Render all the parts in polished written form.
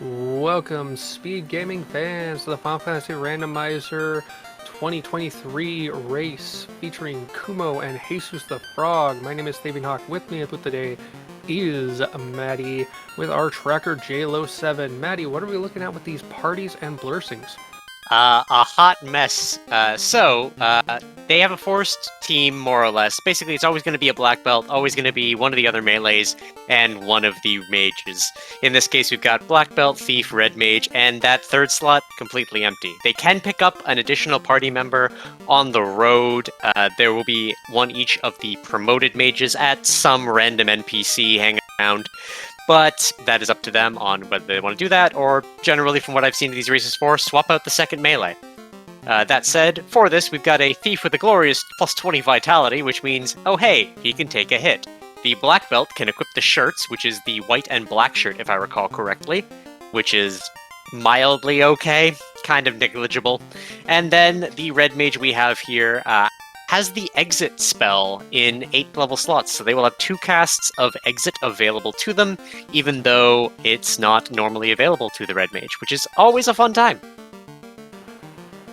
Welcome, Speed Gaming fans, to the Final Fantasy Randomizer 2023 race featuring Kumo and Jesus the Frog. My name is Stephen Hawk. With me today is Maddie with our tracker JLo7. Maddie, what are we looking at with these parties and blursings? A hot mess. They have a forced team, more or less. Basically, it's always going to be a black belt, always going to be one of the other melees, and one of the mages. In this case, we've got black belt, thief, red mage, and that third slot completely empty. They can pick up an additional party member on the road. There will be one each of the promoted mages at some random NPC hanging around. But that is up to them on whether they want to do that, or generally, from what I've seen these races for, swap out the second melee. That said, for this, we've got a thief with a glorious plus 20 vitality, which means, oh hey, he can take a hit. The black belt can equip the shirts, which is the white and black shirt, if I recall correctly, which is mildly okay, kind of negligible. And then the red mage we have here has the exit spell in 8 level slots, so they will have 2 casts of exit available to them, even though it's not normally available to the red mage, which is always a fun time.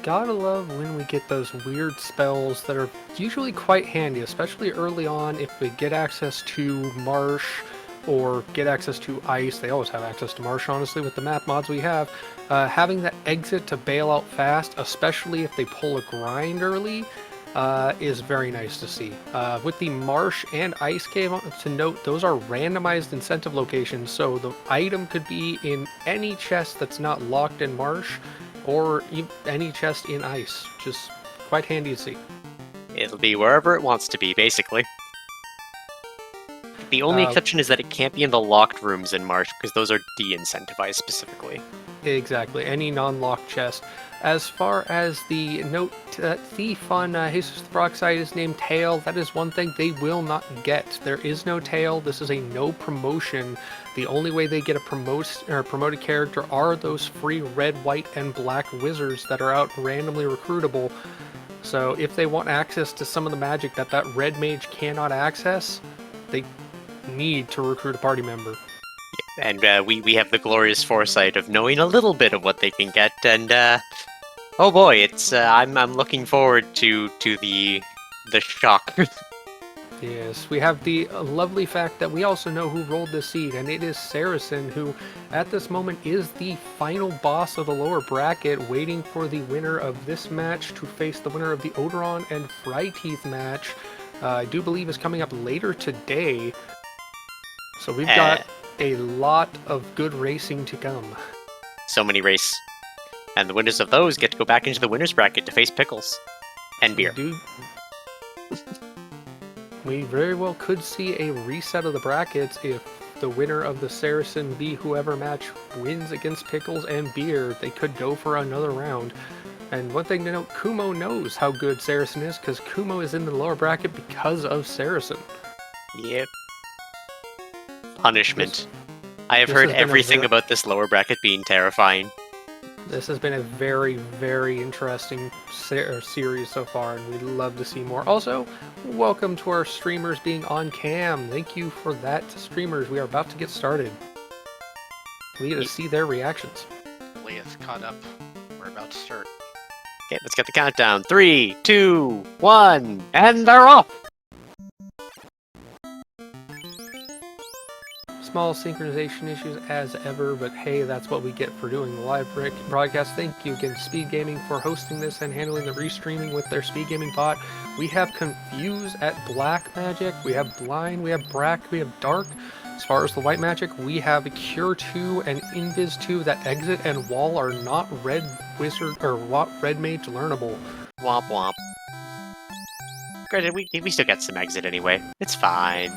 Gotta love when we get those weird spells that are usually quite handy, especially early on if we get access to marsh or get access to ice. They always have access to marsh, honestly, with the map mods we have. Having that exit to bail out fast, especially if they pull a grind early, is very nice to see. With the marsh and ice cave, to note, those are randomized incentive locations, so the item could be in any chest that's not locked in marsh, or any chest in ice. Just quite handy to see. It'll be wherever it wants to be, basically. The only exception is that it can't be in the locked rooms in Marsh, because those are de-incentivized specifically. Exactly, any non-locked chest. As far as the note, thief on Jesus the Frog side is named Tail. That is one thing they will not get. There is no tail. This is a no promotion. The only way they get a promoted character are those free red, white, and black wizards that are out randomly recruitable. So if they want access to some of the magic that red mage cannot access, they need to recruit a party member. And we have the glorious foresight of knowing a little bit of what they can get, and oh boy, it's I'm looking forward to the shock. Yes, we have the lovely fact that we also know who rolled this seed, and it is Saracen, who at this moment is the final boss of the lower bracket, waiting for the winner of this match to face the winner of the Odoron and Fryteeth match. I do believe is coming up later today. So we've got a lot of good racing to come. So many race. And the winners of those get to go back into the winner's bracket to face pickles. And beer. We very well could see a reset of the brackets if the winner of the Saracen v whoever match wins against pickles and beer. They could go for another round. And one thing to note, Kumo knows how good Saracen is, because Kumo is in the lower bracket because of Saracen. Yep. Punishment. I have heard everything about this lower bracket being terrifying. This has been a very, very interesting series so far, and we'd love to see more. Also, welcome to our streamers being on cam. Thank you for that, streamers. We are about to get started. We get to see their reactions. Leah's caught up. We're about to start. Okay, let's get the countdown. 3, 2, 1, and they're off! Small synchronization issues as ever, but hey, that's what we get for doing the live broadcast. Thank you again, Speed Gaming, for hosting this and handling the restreaming with their Speed Gaming bot. We have Confuse at Black Magic, we have Blind, we have Brack, we have Dark. As far as the white magic, we have Cure 2 and Invis 2 that exit and wall are not red wizard or red mage learnable. Womp womp. Granted, we still get some exit anyway. It's fine.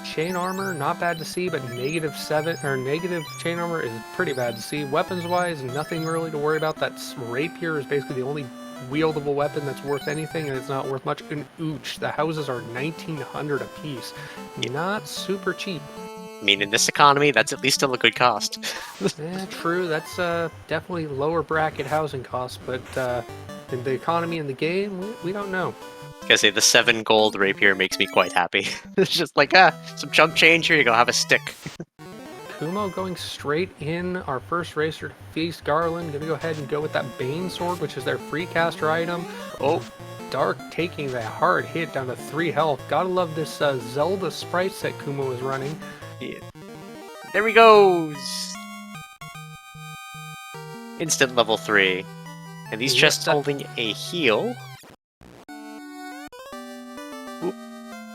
Chain armor, not bad to see, but -7 or negative chain armor is pretty bad to see. Weapons wise, nothing really to worry about. That rapier is basically the only wieldable weapon that's worth anything, and it's not worth much. An ooch. The houses are 1900 apiece. Not super cheap. I mean, in this economy, that's at least still a good cost. Yeah, true. That's definitely lower bracket housing costs, but in the economy in the game, we don't know. I say the 7 gold rapier makes me quite happy. It's just like, some chump change, here you go, have a stick. Kumo going straight in. Our first racer to Feast Garland. Gonna go ahead and go with that Bane Sword, which is their free caster item. Oh, Dark taking that hard hit down to 3 health. Gotta love this Zelda sprite set Kumo is running. yeah. There he goes! Instant level 3. And these Yep, chests that- holding a heal. Oop.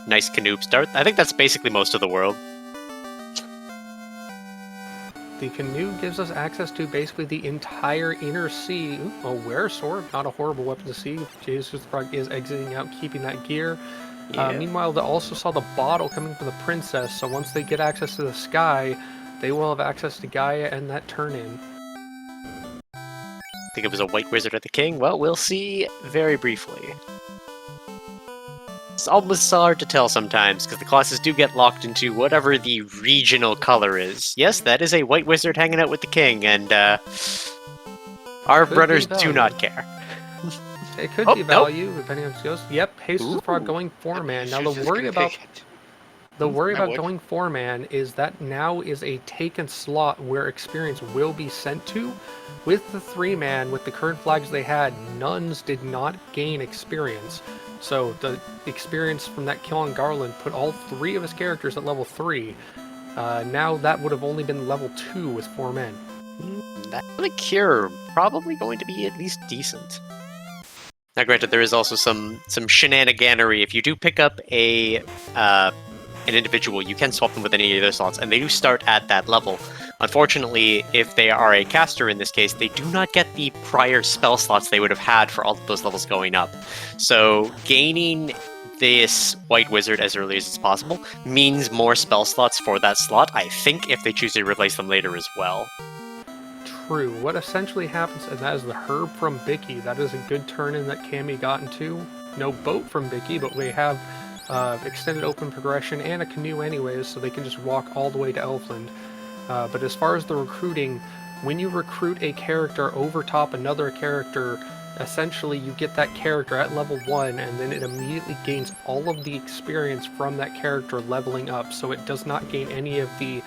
Nice canoe start. I think that's basically most of the world. The canoe gives us access to basically the entire inner sea. Ooh, a wear sword, not a horrible weapon to see. Jesus the Frog is exiting out, keeping that gear. Yeah. Meanwhile, they also saw the bottle coming from the princess, so once they get access to the sky, they will have access to Gaia and that turn-in. Think it was a white wizard or the king? Well, we'll see very briefly. It's almost hard to tell sometimes, because the classes do get locked into whatever the regional color is. Yes, that is a white wizard hanging out with the king, and our Could brothers be do value. not care. It could Oh, be nope. value, depending on how it goes. Yep, Jesus the Frog Ooh. going 4-man. Now She's the just worry gonna about take it. The worry I about would. going 4-man is that now is a taken slot where experience will be sent to. With the 3-man, with the current flags they had, nuns did not gain experience. So the experience from that kill on Garland put all 3 of his characters at level 3. Now that would have only been level 2 with 4 men. That the cure probably going to be at least decent. Now, granted, there is also some shenaniganery. If you do pick up an individual, you can swap them with any of their slots, and they do start at that level. Unfortunately, if they are a caster in this case, they do not get the prior spell slots they would have had for all of those levels going up. So gaining this white wizard as early as it's possible means more spell slots for that slot, I think, if they choose to replace them later as well. True. What essentially happens, and that is the herb from Bicky. That is a good turn-in that Cammy got into. No boat from Bicky, but we have extended open progression and a canoe anyways, so they can just walk all the way to Elfland. But as far as the recruiting, when you recruit a character over top another character, essentially you get that character at level 1, and then it immediately gains all of the experience from that character leveling up, so it does not gain any of the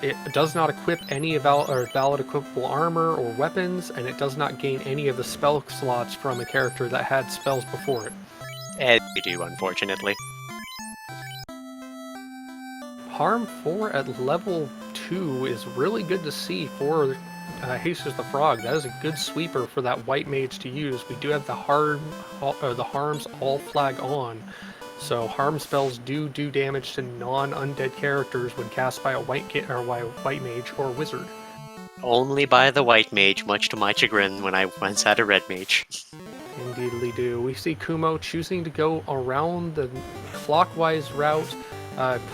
it does not equip any valid equipable armor or weapons, and it does not gain any of the spell slots from a character that had spells before it. As you do, unfortunately. Harm 4 at level 2 is really good to see for Jesus the Frog. That is a good sweeper for that white mage to use. We do have the harms all flag on, so harm spells do damage to non-undead characters when cast by a white mage or wizard. Only by the white mage, much to my chagrin when I once had a red mage. Indeedly do. We see Kumo choosing to go around the clockwise route,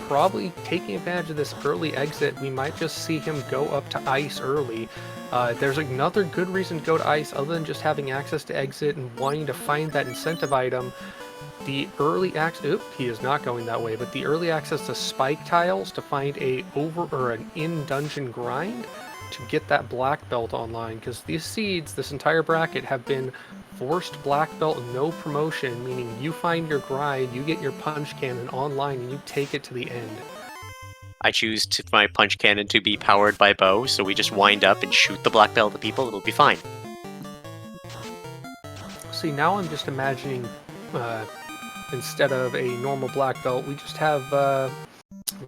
probably taking advantage of this early exit. We might just see him go up to ice early. There's another good reason to go to ice other than just having access to exit and wanting to find that incentive item. The early access, he is not going that way, but the early access to spike tiles to find an in-dungeon grind to get that black belt online, because these seeds, this entire bracket, have been forced black belt, no promotion, meaning you find your grind, you get your punch cannon online, and you take it to the end. I choose my punch cannon to be powered by bow, so we just wind up and shoot the black belt at people, it'll be fine. See, now I'm just imagining, instead of a normal black belt, we just have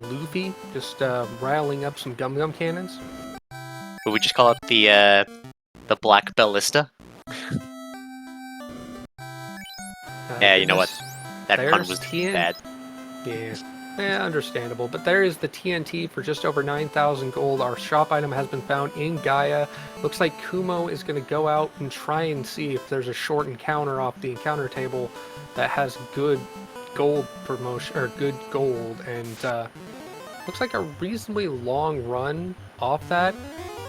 Luffy just riling up some gum cannons. Would we just call it the black ballista? Yeah, you know what? That pun There's was TN bad. Yeah, understandable. But there is the TNT for just over 9,000 gold. Our shop item has been found in Gaia. Looks like Kumo is going to go out and try and see if there's a short encounter off the encounter table that has good gold promotion, or good gold, and looks like a reasonably long run off that,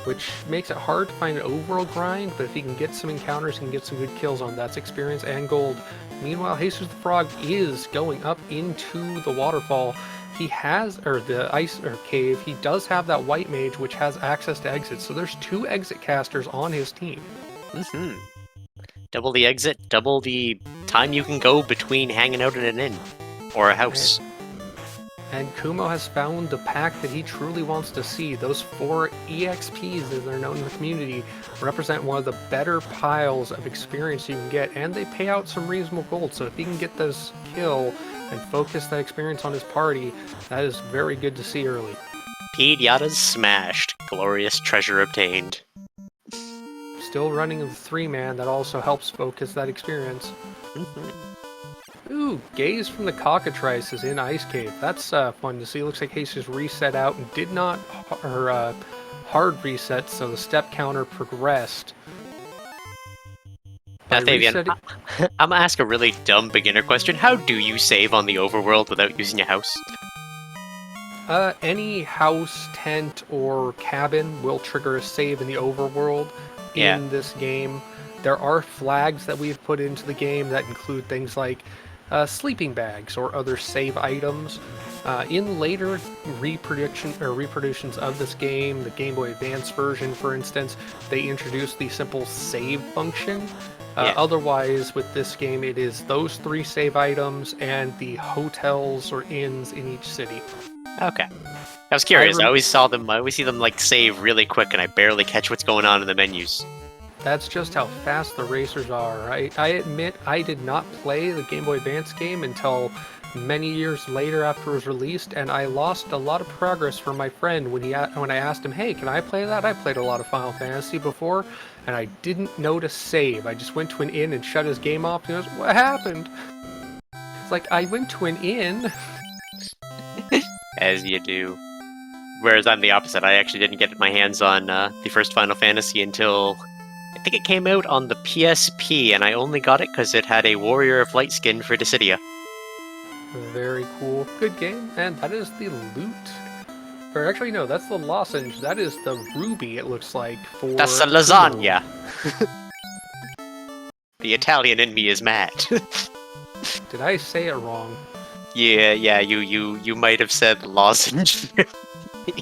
which makes it hard to find an overall grind, but if he can get some encounters, he can get some good kills on that's experience and gold. Meanwhile, Jesus the Frog is going up into the waterfall. He has, or the ice or cave, he does have that white mage which has access to exits, so there's 2 exit casters on his team. Mm-hmm. Double the exit, double the time you can go between hanging out in an inn or a house. And Kumo has found the pack that he truly wants to see. Those 4 EXPs, as they're known in the community, represent one of the better piles of experience you can get, and they pay out some reasonable gold. So if he can get this kill and focus that experience on his party, that is very good to see early. Pinatas smashed. Glorious treasure obtained. Still running the 3-man, that also helps focus that experience. Ooh, Gaze from the Cockatrice is in Ice Cave. That's fun to see. Looks like Jesus reset out and did not hard reset, so the step counter progressed. Now, By Fabian, resetting- I'm gonna ask a really dumb beginner question. How do you save on the overworld without using a house? Any house, tent, or cabin will trigger a save in the overworld in this game. There are flags that we've put into the game that include things like sleeping bags or other save items. In later reproductions of this game, the Game Boy Advance version, for instance, they introduced the simple save function. Otherwise, with this game, it is those 3 save items and the hotels or inns in each city. Okay. I was curious. I always see them like save really quick, and I barely catch what's going on in the menus. That's just how fast the racers are. I admit I did not play the Game Boy Advance game until many years later after it was released, and I lost a lot of progress from my friend when I asked him, hey, can I play that? I played a lot of Final Fantasy before, and I didn't notice save. I just went to an inn and shut his game off, and he goes, what happened? It's like, I went to an inn. As you do. Whereas I'm the opposite. I actually didn't get my hands on the first Final Fantasy until I think it came out on the PSP, and I only got it because it had a Warrior of Light skin for Dissidia. Very cool. Good game. And that is the loot. Or actually, no, that's the lozenge. That is the ruby, it looks like, for... That's a lasagna! The Italian in me is mad. Did I say it wrong? Yeah, you might have said lozenge.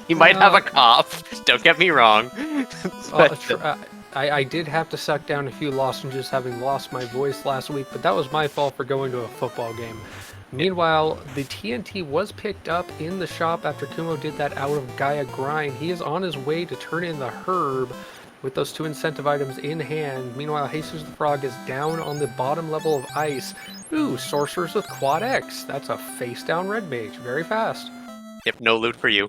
You might have a cough, don't get me wrong. I did have to suck down a few lozenges having lost my voice last week, but that was my fault for going to a football game. Meanwhile, the TNT was picked up in the shop after Kumo did that out of Gaia grind. He is on his way to turn in the herb with those 2 incentive items in hand. Meanwhile, Jesus the Frog is down on the bottom level of ice. Ooh, Sorcerers with Quad X. That's a face-down red mage. Very fast. Yep, no loot for you.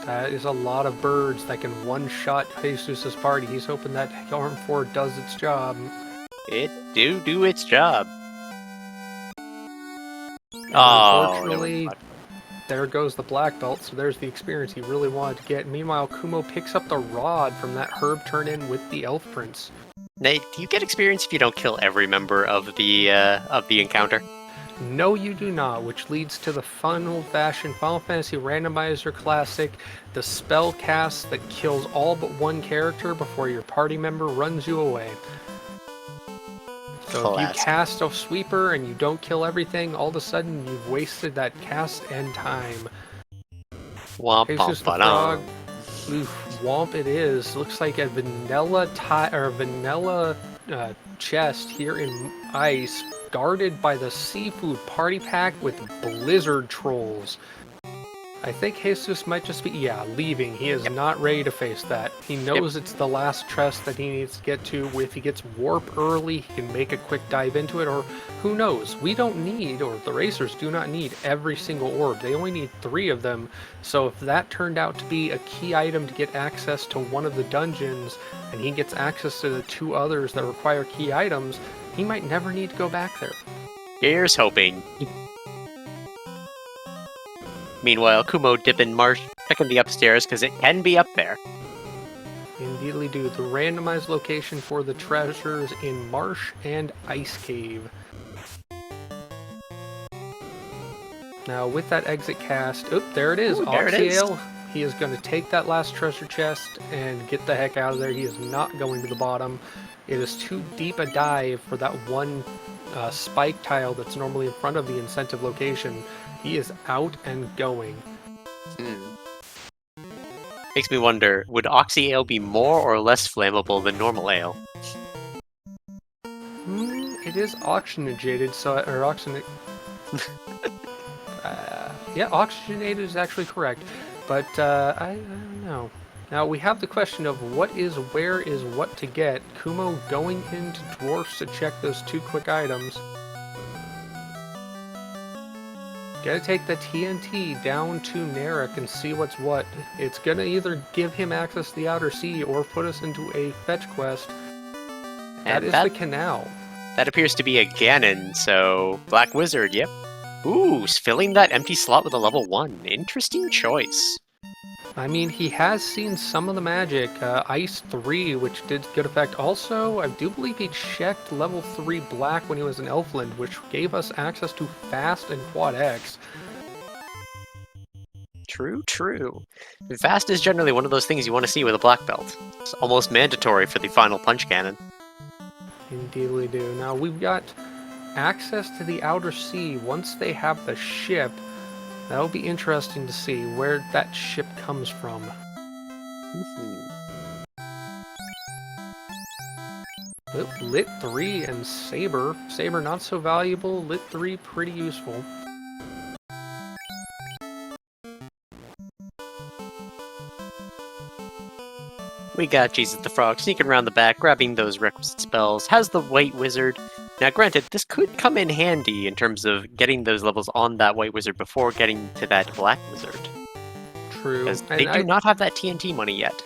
That is a lot of birds that can one-shot Jesus' party. He's hoping that Arm 4 does its job. It do its job. Unfortunately, there goes the black belt, so there's the experience he really wanted to get. Meanwhile, Kumo picks up the rod from that herb turn-in with the Elf Prince. Nate, do you get experience if you don't kill every member of the encounter? No, you do not, which leads to the fun old-fashioned Final Fantasy Randomizer classic, the spell cast that kills all but 1 character before your party member runs you away. So if you cast a sweeper and you don't kill everything, all of a sudden you've wasted that cast and time. Jesus the Frog. Oof, womp it is. Looks like a vanilla chest here in ice, guarded by the seafood party pack with blizzard trolls. I think Jesus might just be, leaving. He is not ready to face that. He knows it's the last chest that he needs to get to. If he gets warp early, he can make a quick dive into it, or who knows? We don't need, or the racers do not need every single orb. They only need 3 of them. So if that turned out to be a key item to get access to one of the dungeons, and he gets access to the 2 others that require key items, he might never need to go back there. Here's hoping. Meanwhile, Kumo dipping Marsh checking the upstairs because it can be up there. Indeedly do. The randomized location for the treasures in Marsh and Ice Cave. Now with that exit cast, there it is. Oxiel, he is going to take that last treasure chest and get the heck out of there. He is not going to the bottom. It is too deep a dive for that 1 spike tile that's normally in front of the incentive location. He is out and going. Makes me wonder, would Oxy Ale be more or less flammable than normal ale? It it is oxygenated, so or yeah, oxygenated is actually correct, but I don't know. Now we have the question of what is where is what to get. Kumo going into dwarfs to check those 2 quick items. Gotta take the TNT down to Narek and see what's what. It's gonna either give him access to the outer sea or put us into a fetch quest. That is the canal. That appears to be a Ganon, so Black Wizard, yep. Ooh, filling that empty slot with a level 1. Interesting choice. I mean, he has seen some of the magic. Ice 3, which did good effect. Also, I do believe he checked level 3 black when he was in Elfland, which gave us access to Fast and Quad X. True, true. Fast is generally one of those things you want to see with a black belt. It's almost mandatory for the final punch cannon. Indeed we do. Now, we've got access to the outer sea once they have the ship. That'll be interesting to see where that ship comes from. Lit 3 and Saber. Saber not so valuable, Lit 3 pretty useful. We got Jesus the Frog sneaking around the back, grabbing those requisite spells, has the White Wizard. Now granted, this could come in handy in terms of getting those levels on that White Wizard before getting to that Black Wizard. True. Because they do not have that TNT money yet.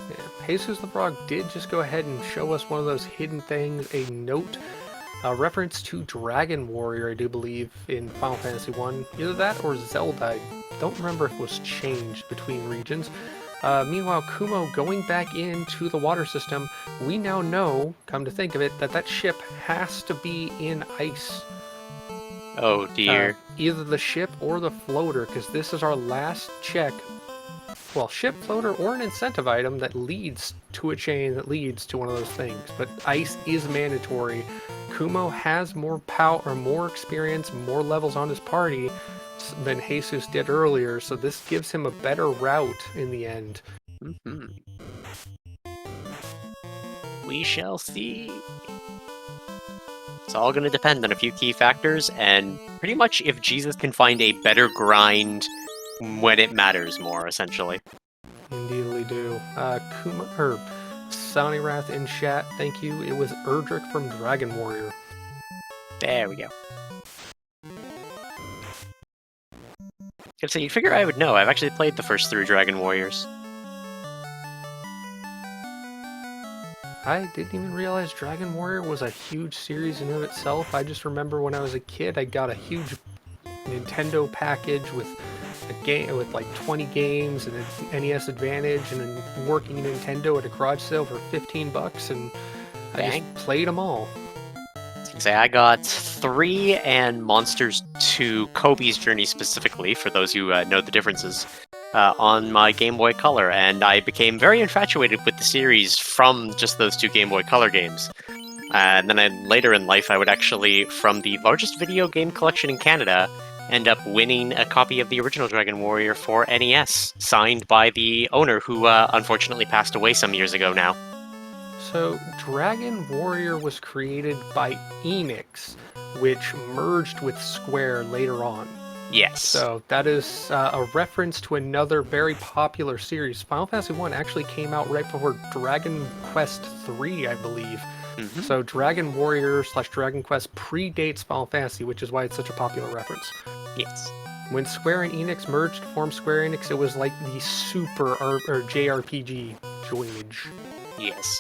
Yeah. Jesus the Frog did just go ahead and show us one of those hidden things, a note, a reference to Dragon Warrior, I do believe, in Final Fantasy 1. Either that or Zelda. I don't remember if it was changed between regions. Meanwhile, Kumo going back into the water system, we now know, come to think of it, that that ship has to be in ice. Oh dear. Either the ship or the floater, because this is our last check. Well, ship, floater, or an incentive item that leads to a chain that leads to one of those things. But ice is mandatory. Kumo has more power, or more experience, more levels on his party than Jesus did earlier, so this gives him a better route in the end. We shall see. It's all going to depend on a few key factors, and pretty much if Jesus can find a better grind when it matters more, essentially. Indeed we do. Kumo, or Sony Wrath in chat, thank you. It was Erdrick from Dragon Warrior. There we go. So you'd figure I would know. I've actually played the first 3 Dragon Warriors. I didn't even realize Dragon Warrior was a huge series in and of itself. I just remember when I was a kid, I got a huge Nintendo package with a game with like 20 games and an NES Advantage and a working Nintendo at a garage sale for $15, and I just played them all. Say I got 3 and Monsters 2 Kobe's Journey specifically, for those who know the differences, on my Game Boy Color, and I became very infatuated with the series from just those 2 Game Boy Color games. And then later in life, I would actually, from the largest video game collection in Canada, end up winning a copy of the original Dragon Warrior for NES, signed by the owner, who unfortunately passed away some years ago now. So, Dragon Warrior was created by Enix, which merged with Square later on. Yes. So, that is a reference to another very popular series. Final Fantasy 1 actually came out right before Dragon Quest 3, I believe. Mm-hmm. So, Dragon Warrior / Dragon Quest predates Final Fantasy, which is why it's such a popular reference. Yes. When Square and Enix merged to form Square Enix, it was like the super or JRPG joinage. Yes.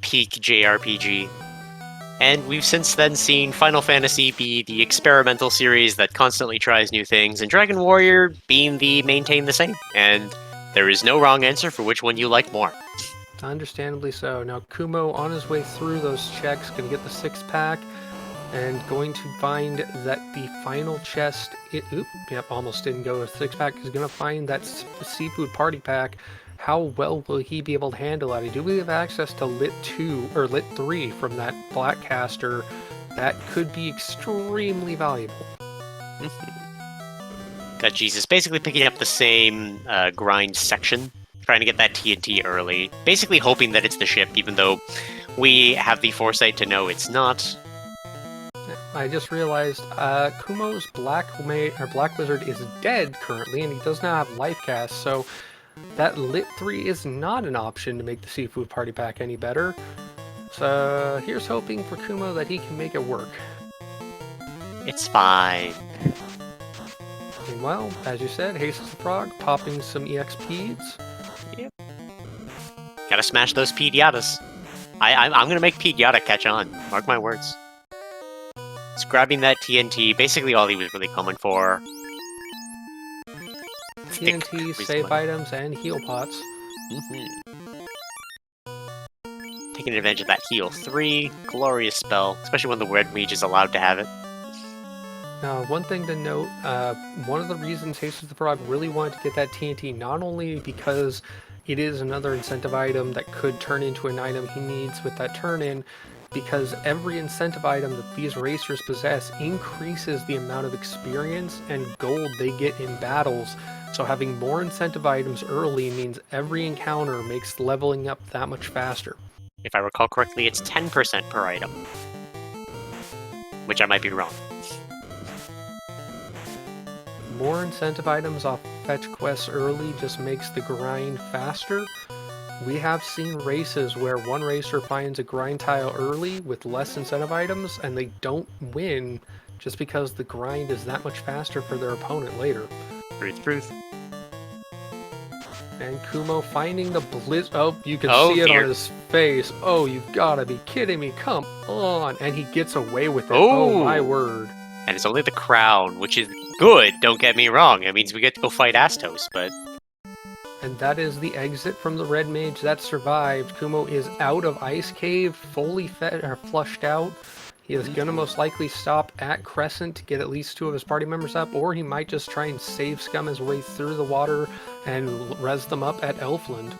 Peak JRPG. And we've since then seen Final Fantasy be the experimental series that constantly tries new things, and Dragon Warrior being the maintain the same. And there is no wrong answer for which one you like more. Understandably so. Now Kumo, on his way through those checks, going to get the 6-pack, and going to find that the final chest... almost didn't go with 6-pack. He's going to find that seafood party pack. How well will he be able to handle it? I do believe have access to Lit 2 or Lit 3 from that Blackcaster. That could be extremely valuable. Got Jesus basically picking up the same grind section, trying to get that TNT early, basically hoping that it's the ship, even though We have the foresight to know it's not. I just realized Kumo's Black Wizard is dead currently, and he does not have life cast, so that Lit 3 is not an option to make the Seafood Party Pack any better. So here's hoping for Kumo that he can make it work. It's fine. Meanwhile, as you said, Jesus the Frog popping some EXPs. Yep. Gotta smash those Pediatas. I'm gonna make Pediata catch on. Mark my words. It's grabbing that TNT, basically all he was really coming for. TNT, save items, and heal pots. Taking advantage of that heal 3, glorious spell, especially when the Red Mage is allowed to have it. Now, one thing to note, one of the reasons Jesus the Frog really wanted to get that TNT, not only because it is another incentive item that could turn into an item he needs with that turn-in, because every incentive item that these racers possess increases the amount of experience and gold they get in battles. So having more incentive items early means every encounter makes leveling up that much faster. If I recall correctly, it's 10% per item. Which I might be wrong. More incentive items off fetch quests early just makes the grind faster. We have seen races where one racer finds a grind tile early with less incentive items and they don't win just because the grind is that much faster for their opponent later. Truth. And Kumo finding the blizz. Oh, you can see it dear. on his face. Oh, you've got to be kidding me. Come on. And he gets away with it. Oh. Oh, my word. And it's only the crown, which is good, don't get me wrong. It means we get to go fight Astos, but... And that is the exit from the Red Mage that survived. Kumo is out of Ice Cave, fully flushed out. He is going to most likely stop at Crescent to get at least 2 of his party members up, or he might just try and save scum his way through the water and res them up at Elfland.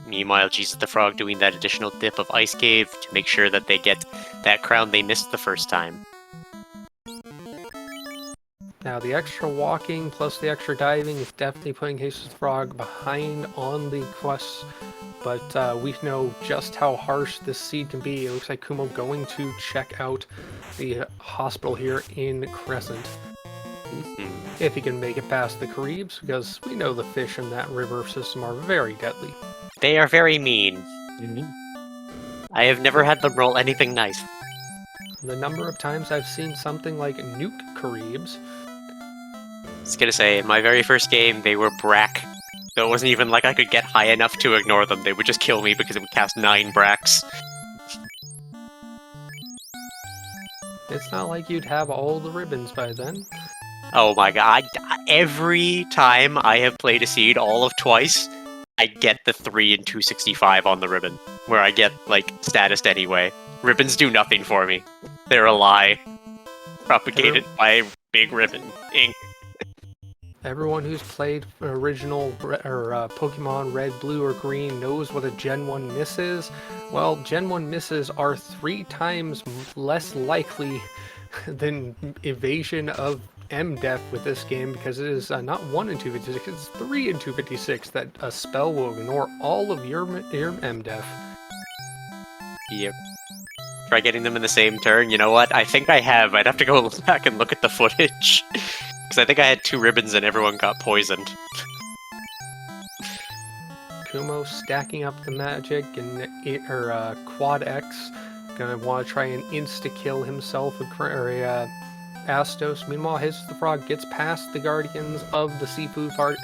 Meanwhile, Jesus the Frog doing that additional dip of Ice Cave to make sure that they get that crown they missed the first time. Now, the extra walking plus the extra diving is definitely putting Jesus the Frog behind on the quests, but we know just how harsh this seed can be. It looks like Kumo going to check out the hospital here in Crescent. If he can make it past the Caribs, because we know the fish in that river system are very deadly. They are very mean. I have never had them roll anything nice. The number of times I've seen something like nuke Caribs. I was gonna say, in my very first game, they were Brack. So it wasn't even like I could get high enough to ignore them. They would just kill me because it would cast 9 Bracks. It's not like you'd have all the ribbons by then. Oh my god, every time I have played a seed all of twice, I get the 3 and 265 on the ribbon, where I get, like, status anyway. Ribbons do nothing for me. They're a lie. Propagated by big ribbon ink. Everyone who's played original Pokemon Red, Blue, or Green knows what a Gen 1 miss is. Well, Gen 1 misses are 3 times less likely than evasion of MDef with this game, because it is not 1 in 256, it's 3 in 256 that a spell will ignore all of your MDef. Yep. Try getting them in the same turn. You know what? I think I have. I'd have to go back and look at the footage. Because I think I had 2 ribbons and everyone got poisoned. Kumo stacking up the magic and Quad X. Gonna want to try and insta-kill himself with Astos. Meanwhile, Jesus the Frog gets past the Guardians of the Seafood Party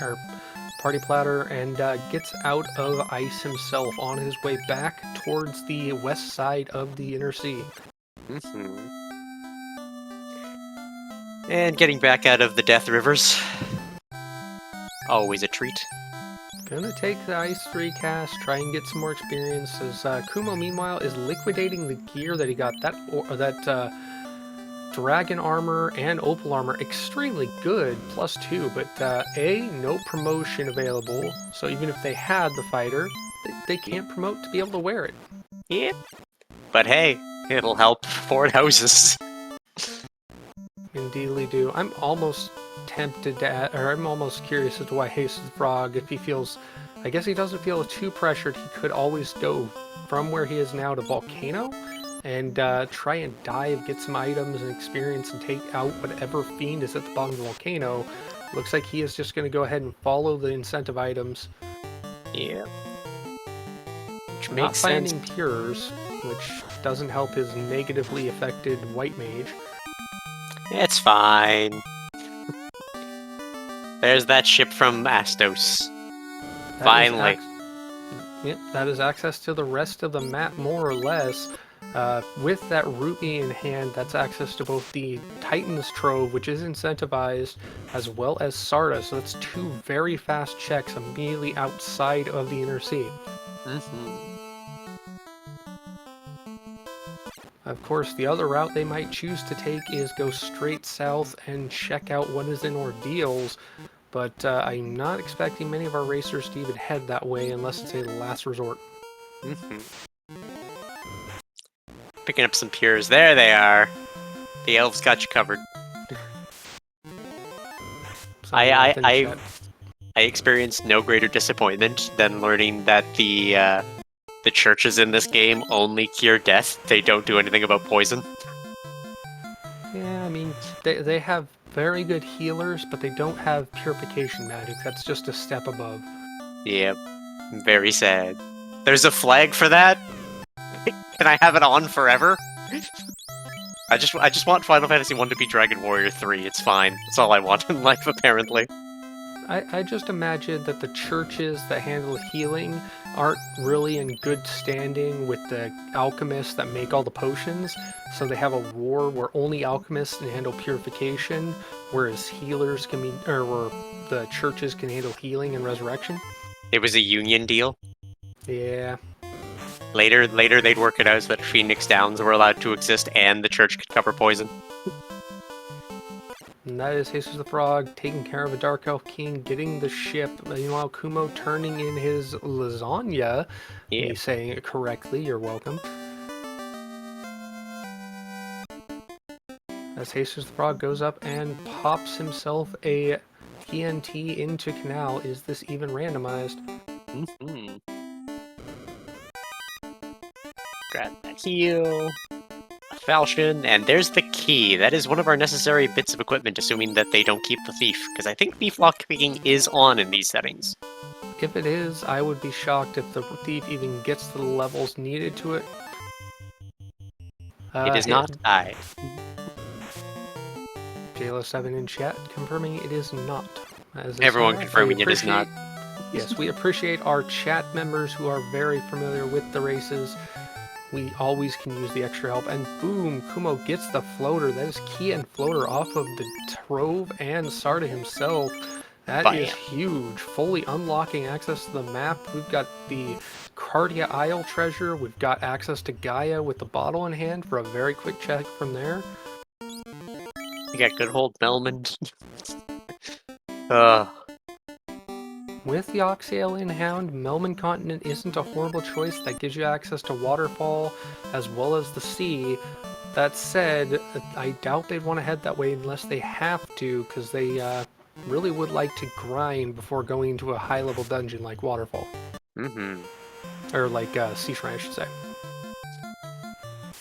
Platter and gets out of ice himself on his way back towards the west side of the Inner Sea. And getting back out of the Death Rivers. Always a treat. Gonna take the Ice 3 cast, try and get some more experience, as Kumo, meanwhile, is liquidating the gear that he got. That Dragon Armor and Opal Armor, extremely good, +2, but no promotion available, so even if they had the fighter, they can't promote to be able to wear it. Yep. But hey, it'll help Ford houses. Indeedly do. I'm almost tempted to, or I'm almost curious as to why Jesus the Frog, if he feels, I guess he doesn't feel too pressured, he could always go from where he is now to Volcano and try and dive, get some items and experience, and take out whatever fiend is at the bottom of the volcano. Looks like he is just going to go ahead and follow the incentive items. Yeah. Which Not makes sense. finding Pures, which doesn't help his negatively affected White Mage. It's fine. There's that ship from Astos. Finally. Yep, that is access to the rest of the map, more or less. With that rupee in hand, that's access to both the Titan's Trove, which is incentivized, as well as Sarda. So that's two very fast checks immediately outside of the Inner Sea. Of course, the other route they might choose to take is go straight south and check out what is in Ordeals, but I'm not expecting many of our racers to even head that way unless it's a last resort. Picking up some Pures. There they are. The elves got you covered. I experienced no greater disappointment than learning that the churches in this game only cure death. They don't do anything about poison. Yeah, I mean, they have very good healers, but they don't have purification magic. That's just a step above. Yep. Very sad. There's a flag for that? Can I have it on forever? I just want Final Fantasy 1 to be Dragon Warrior 3. It's fine. That's all I want in life, apparently. I just imagine that the churches that handle healing aren't really in good standing with the alchemists that make all the potions, so they have a war where only alchemists can handle purification, whereas healers can be, or where the churches can handle healing and resurrection. It was a union deal. Yeah. Later they'd work it out so that Phoenix Downs were allowed to exist and the church could cover poison. And that is Jesus the Frog taking care of a Dark Elf King, getting the ship. Meanwhile, Kumo turning in his lasagna. Yeah. Me saying it correctly, you're welcome. As Jesus the Frog goes up and pops himself a TNT into Canal. Is this even randomized? Grab that heal. Falchion, and there's the key. That is one of our necessary bits of equipment, assuming that they don't keep the thief, because I think thief lockpicking is on in these settings. If it is, I would be shocked if the thief even gets to the levels needed to it. It is not I. JLo7 in chat confirming it is not. As Everyone confirming it is not. Yes, we appreciate our chat members who are very familiar with the races. We always can use the extra help. And boom, Kumo gets the floater. That is key and floater off of the Trove and Sarda himself. That is huge. Fully unlocking access to the map. We've got the Cardia Isle treasure. We've got access to Gaia with the bottle in hand for a very quick check from there. We got good old Melmond. With the Oxyale in Hound, Melman Continent isn't a horrible choice. That gives you access to Waterfall as well as the sea. That said, I doubt they'd want to head that way unless they have to, because they really would like to grind before going into a high-level dungeon like Waterfall. Or like Sea Shrine, I should say.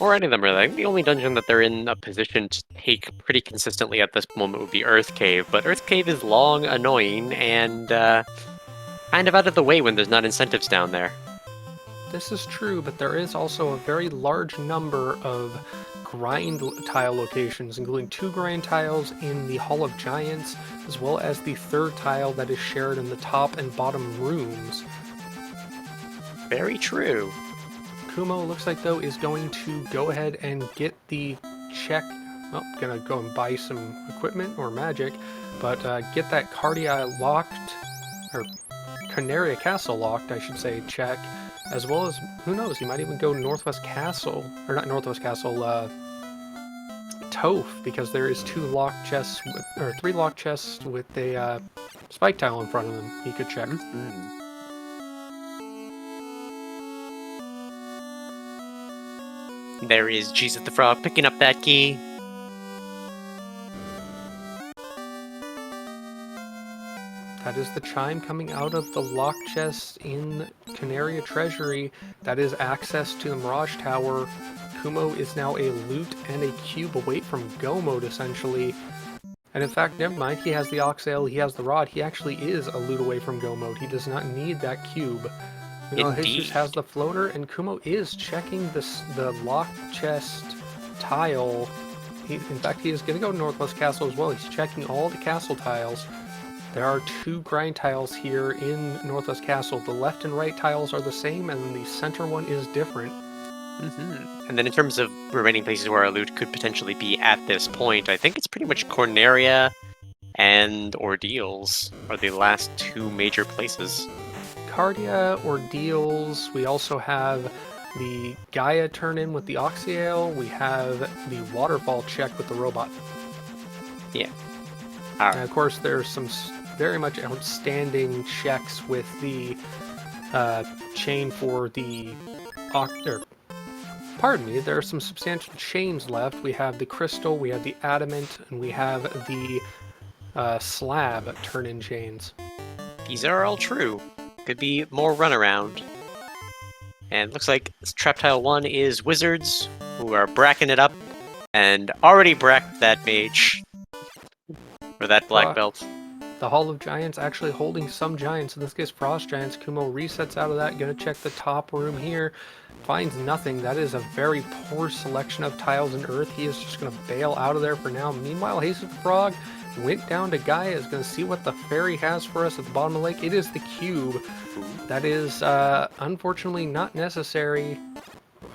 Or any of them, really. I think the only dungeon that they're in a position to take pretty consistently at this moment would be Earth Cave, but Earth Cave is long, annoying, and kind of out of the way when there's not incentives down there. This is true, but there is also a very large number of grind tile locations, including 2 grind tiles in the Hall of Giants, as well as the 3rd tile that is shared in the top and bottom rooms. Very true. Kumo looks like, though, is going to go ahead and get the check. Well, gonna go and buy some equipment or magic, but get that Cardia locked, or Canaria Castle locked, I should say, check, as well as, who knows, he might even go Northwest Castle, or not Northwest Castle, Toph, because there is 2 locked chests, or 3 locked chests with a spike tile in front of them he could check. There is Jesus the Frog picking up that key. That is the chime coming out of the lock chest in Canaria Treasury. That is access to the Mirage Tower. Kumo is now a loot and a cube away from go mode, essentially. And in fact, never mind, he has the Oxale, he has the Rod, he actually is a loot away from go mode. He does not need that cube. You know, Jesus has the floater, and Kumo is checking the lock chest tile. In fact, he is going to go to Northwest Castle as well. He's checking all the castle tiles. There are 2 grind tiles here in Northwest Castle. The left and right tiles are the same, and the center one is different. And then in terms of remaining places where our loot could potentially be at this point, I think it's pretty much Corneria and Ordeals are the last 2 major places. Cardia, Ordeals, we also have the Gaia turn-in with the Oxyale, we have the Waterfall check with the robot. Yeah. And of course, there's some very much outstanding checks with the chain for the... Pardon me, there are some substantial chains left. We have the crystal, we have the adamant, and we have the slab turn-in chains. These are all true. Could be more runaround. And looks like trap tile 1 is wizards, who are bracking it up, and already bracked that mage. Or that black belt. The Hall of Giants actually holding some giants, in this case Frost Giants. Kumo resets out of that, gonna check the top room here. Finds nothing. That is a very poor selection of tiles and earth. He is just going to bail out of there for now. Meanwhile, jesusthefrog went down to Gaia, is going to see what the fairy has for us at the bottom of the lake. It is the cube. That is unfortunately not necessary.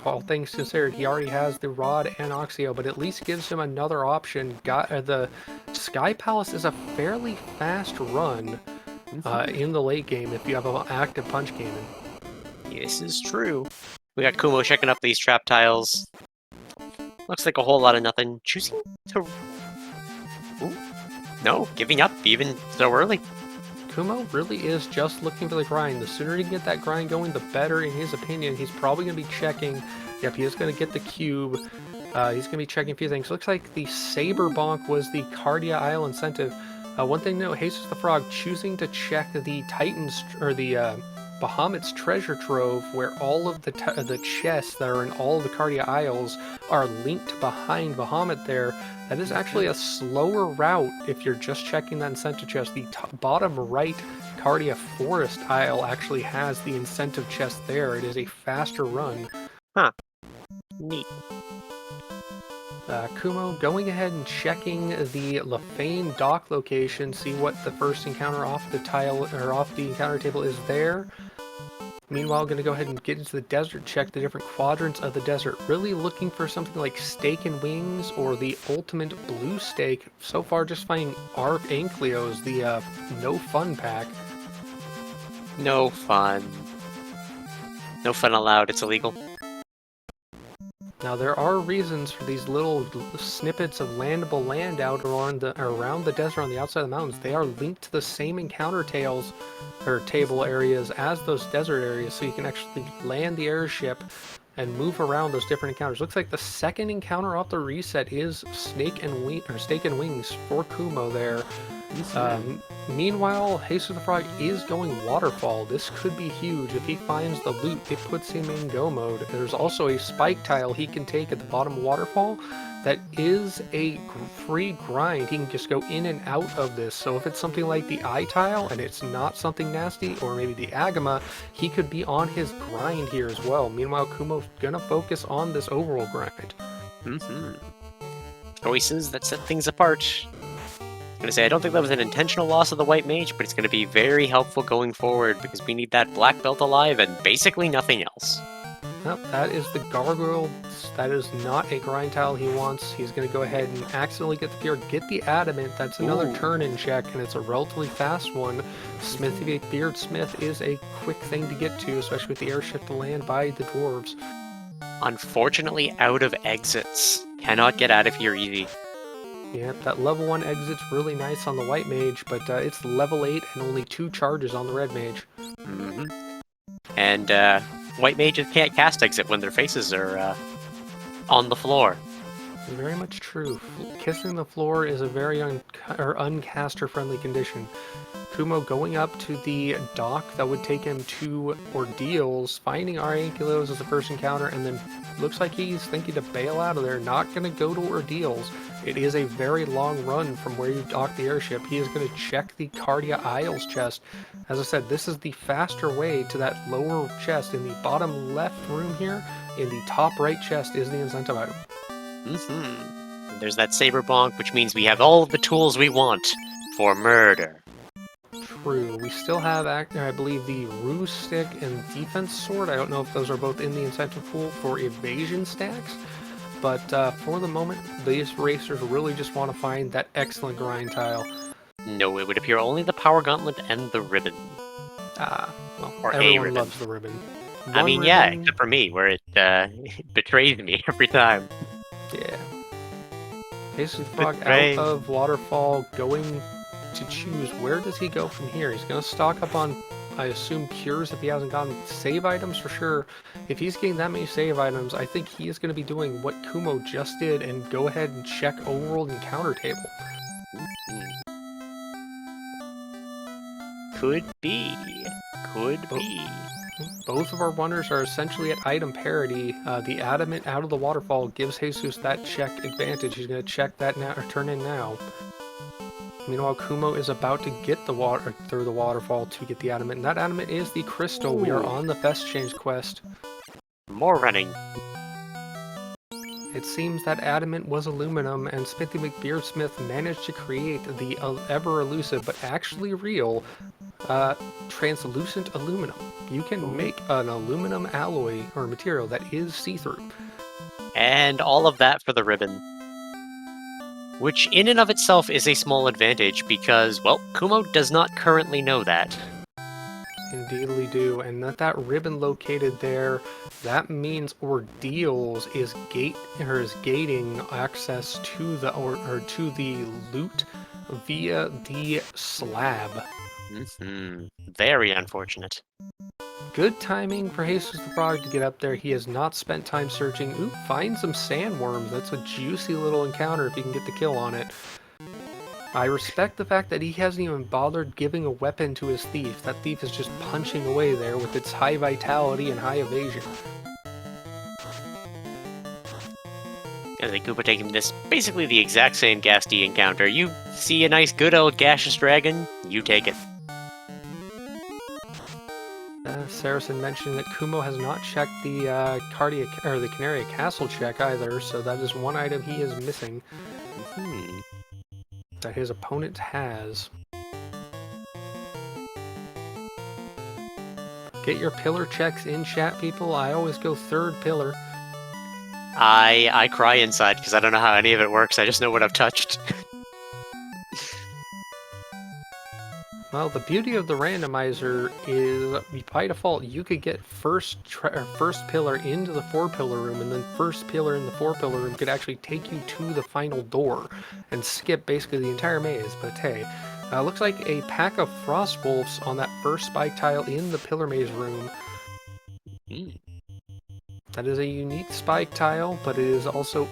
All things considered, he already has the Rod and Oxio, but at least gives him another option. The Sky Palace is a fairly fast run in the late game if you have an active punch cannon. This is true. We got Kumo checking up these trap tiles. Looks like a whole lot of nothing. Choosing to... Ooh. No, giving up even so early. Kumo really is just looking for the grind. The sooner he can get that grind going, the better in his opinion. He's probably going to be checking... Yep, he is going to get the cube. He's going to be checking a few things. Looks like the Saber Bonk was the Cardia Isle incentive. One thing to note, jesusthefrog choosing to check the Titans... or the... Bahamut's treasure trove, where all of the chests that are in all of the Cardia Isles are linked behind Bahamut there. That is actually a slower route if you're just checking that incentive chest. The bottom right Cardia Forest Isle actually has the incentive chest there. It is a faster run. Huh. Neat. Kumo going ahead and checking the Lefane dock location, see what the first encounter off the tile or off the encounter table is there. Meanwhile, going to go ahead and get into the desert, check the different quadrants of the desert. Really looking for something like Steak and Wings or the ultimate blue steak. So far, just finding Arc Ankleos, the no fun pack. No fun. No fun allowed. It's illegal. Now, there are reasons for these little snippets of landable land out around the desert on the outside of the mountains. They are linked to the same encounter tails or table areas as those desert areas, so you can actually land the airship and move around those different encounters. Looks like the second encounter off the reset is Steak and Wings for Kumo there. Meanwhile, jesusthefrog is going waterfall. This could be huge. If he finds the loot, it puts him in go mode. There's also a spike tile he can take at the bottom of waterfall that is a free grind. He can just go in and out of this. So if it's something like the eye tile and it's not something nasty, or maybe the agama, he could be on his grind here as well. Meanwhile, Kumo's gonna focus on this overall grind. Choices that set things apart. I'm gonna say, I don't think that was an intentional loss of the white mage, but it's gonna be very helpful going forward because we need that black belt alive and basically nothing else. Well, that is the gargoyle. That is not a grind tile he wants. He's going to go ahead and accidentally get the pure, get the adamant. That's another turn-in check, and it's a relatively fast one. Smithy Beard Smith is a quick thing to get to, especially with the airship to land by the dwarves. Unfortunately, out of exits. Cannot get out of here easy. Yep, that level 1 exit's really nice on the white mage, but it's level 8 and only 2 charges on the red mage. And white mages can't cast exit when their faces are on the floor. Very much true. Kissing the floor is a very uncaster-friendly condition. Kumo going up to the dock that would take him to Ordeals, finding Ariankylos as the first encounter, and then looks like he's thinking to bail out of there, not going to go to Ordeals. It is a very long run from where you dock the airship. He is going to check the Cardia Isles chest. As I said, this is the faster way to that lower chest in the bottom left room here. In the top right chest is the incentive item. There's that saber bonk, which means we have all of the tools we want for murder. True. We still have, I believe, the ruse stick and defense sword. I don't know if those are both in the incentive pool for evasion stacks, but for the moment, these racers really just want to find that excellent grind tile. No, it would appear only the power gauntlet and the ribbon. Well, Or a everyone ribbon. loves the ribbon. I mean, yeah, except for me, where it betrays me every time. Yeah. jesusthefrog out of Waterfall, going to choose where does he go from here. He's going to stock up on, I assume, cures if he hasn't gotten save items for sure. If he's getting that many save items, I think he is going to be doing what Kumo just did and go ahead and check overworld encounter table. Could be. Could be. Both of our runners are essentially at item parity. The adamant out of the waterfall gives Jesus that check advantage. He's going to check that now, or turn in now. Meanwhile, Kumo is about to get the water through the waterfall to get the adamant, and that adamant is the crystal. We are on the Fest Change quest. More running. It seems that adamant was aluminum, and Smithy McBeardsmith managed to create the ever-elusive, but actually real, translucent aluminum. You can make an aluminum alloy, or material, that is see-through. And all of that for the ribbon. Which in and of itself is a small advantage, because, well, Kumo does not currently know that. Indeedly do, and that ribbon located there, that means Ordeals is gating access to the to the loot via the slab. Very unfortunate. Good timing for Jesus the Frog to get up there. He has not spent time searching. Ooh, find some sandworms. That's a juicy little encounter if you can get the kill on it. I respect the fact that he hasn't even bothered giving a weapon to his thief. That thief is just punching away there with its high vitality and high evasion. I think Koopa taking this basically the exact same Ghastly encounter. You see a nice good old gaseous dragon, you take it. Saracen mentioned that Kumo has not checked the the Canaria Castle check either, so that is one item he is missing. That his opponent has. Get your pillar checks in chat, people. I always go third pillar. I cry inside because I don't know how any of it works. I just know what I've touched. Well, the beauty of the randomizer is, by default, you could get first pillar into the 4-pillar room, and then first pillar in the 4-pillar room could actually take you to the final door and skip basically the entire maze. But hey, looks like a pack of frost wolves on that first spike tile in the pillar maze room. That is a unique spike tile, but it is also,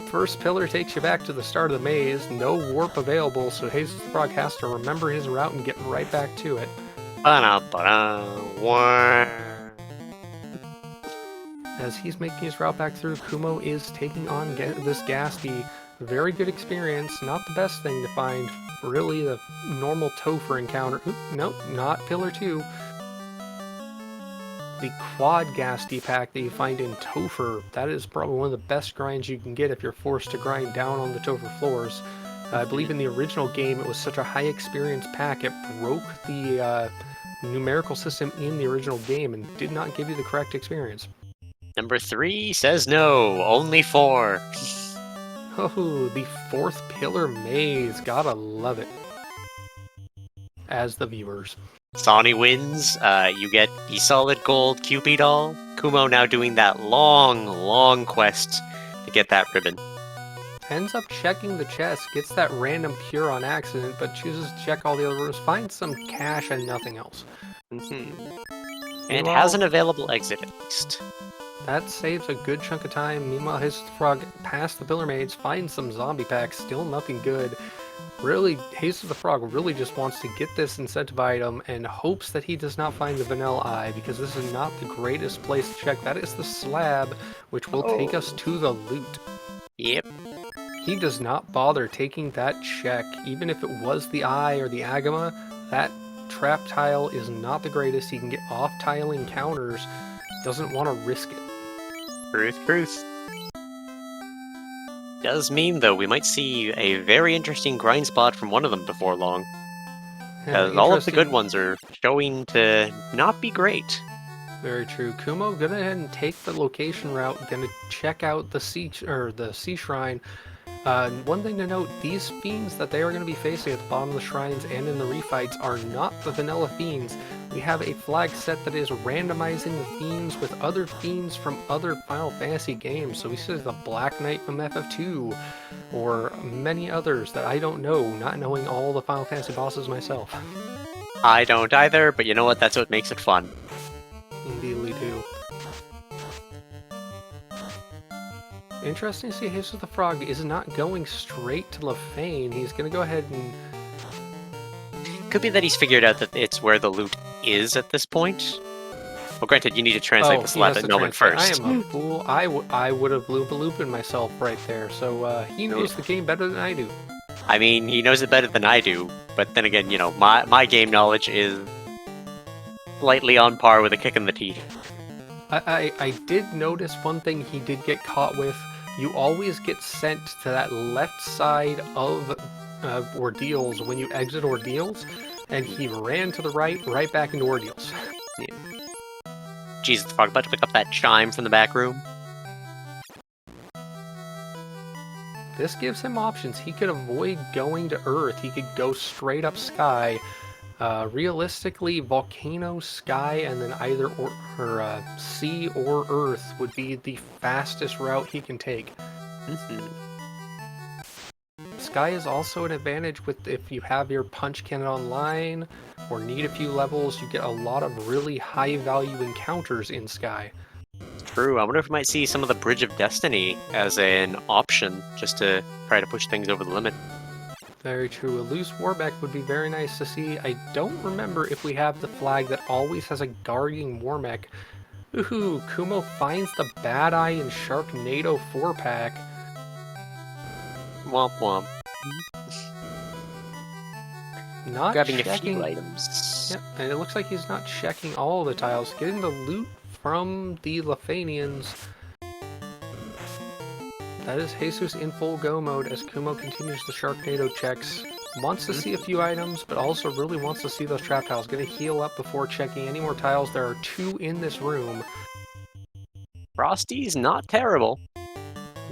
first pillar takes you back to the start of the maze, no warp available, so Jesus the Frog has to remember his route and get right back to it. As he's making his route back through, Kumo is taking on this Ghastly. Very good experience, not the best thing to find, really the normal Topher encounter. Nope, not pillar 2. The quad Ghastly pack that you find in Topher, that is probably one of the best grinds you can get if you're forced to grind down on the Topher floors. I believe in the original game it was such a high experience pack it broke the numerical system in the original game and did not give you the correct experience. Number 3 says no, only 4. Oh, the 4th pillar maze, gotta love it. As the viewers. Sonny wins, you get the solid gold Cupid doll. Kumo now doing that long quest to get that ribbon. Ends up checking the chest, gets that random pure on accident, but chooses to check all the other rooms, finds some cash and nothing else. And has an available exit at least. That saves a good chunk of time. Meanwhile, Jesus the Frog past the Pillar Maids, finds some zombie packs, still nothing good. Really, Jesus the Frog really just wants to get this incentive item and hopes that he does not find the Vanilla Eye, because this is not the greatest place to check. That is the slab, which will take us to the loot. Yep. He does not bother taking that check, even if it was the Eye or the Agama. That trap tile is not the greatest. He can get off-tile encounters. Doesn't want to risk it. Truth. Does mean, though, we might see a very interesting grind spot from one of them before long. Because all of the good ones are showing to not be great. Very true. Kumo, go ahead and take the location route. Gonna check out the sea shrine. One thing to note: these fiends that they are going to be facing at the bottom of the shrines and in the refights are not the vanilla fiends. We have a flag set that is randomizing the fiends with other fiends from other Final Fantasy games. So we see the Black Knight from FF2, or many others that I don't know, not knowing all the Final Fantasy bosses myself. I don't either, but you know what? That's what makes it fun. Indeedly do. Interesting to see Jesus the Frog is not going straight to Lefane. He's going to go ahead and... Could be that he's figured out that it's where the loot is at this point. Well, granted, you need to translate the slab at Nolan first. I am a fool. I would have looped myself right there. So he knows the game better than I do. I mean, he knows it better than I do. But then again, you know, my game knowledge is slightly on par with a kick in the teeth. I did notice one thing he did get caught with. You always get sent to that left side of Ordeals when you exit Ordeals, and he ran to the right back into Ordeals. Yeah. Jesus the Frog, about to pick up that chime from the back room. This gives him options. He could avoid going to Earth. He could go straight up Sky. Realistically, Volcano, Sky, and then either Sea or Earth would be the fastest route he can take. Sky is also an advantage with if you have your punch cannon online or need a few levels. You get a lot of really high value encounters in Sky. True. I wonder if we might see some of the Bridge of Destiny as an option just to try to push things over the limit. Very true. A loose Warbeck would be very nice to see. I don't remember if we have the flag that always has a guarding Warmech. Ooh, Kumo finds the Bad Eye and Sharknado 4-pack. Womp womp. Not grabbing checking... a few items. Yep, and it looks like he's not checking all the tiles. Getting the loot from the Lefanians. That is Jesus in full go mode as Kumo continues the Sharknado checks. Wants to see a few items, but also really wants to see those trap tiles. Gonna heal up before checking any more tiles. There are 2 in this room. Frosty's not terrible.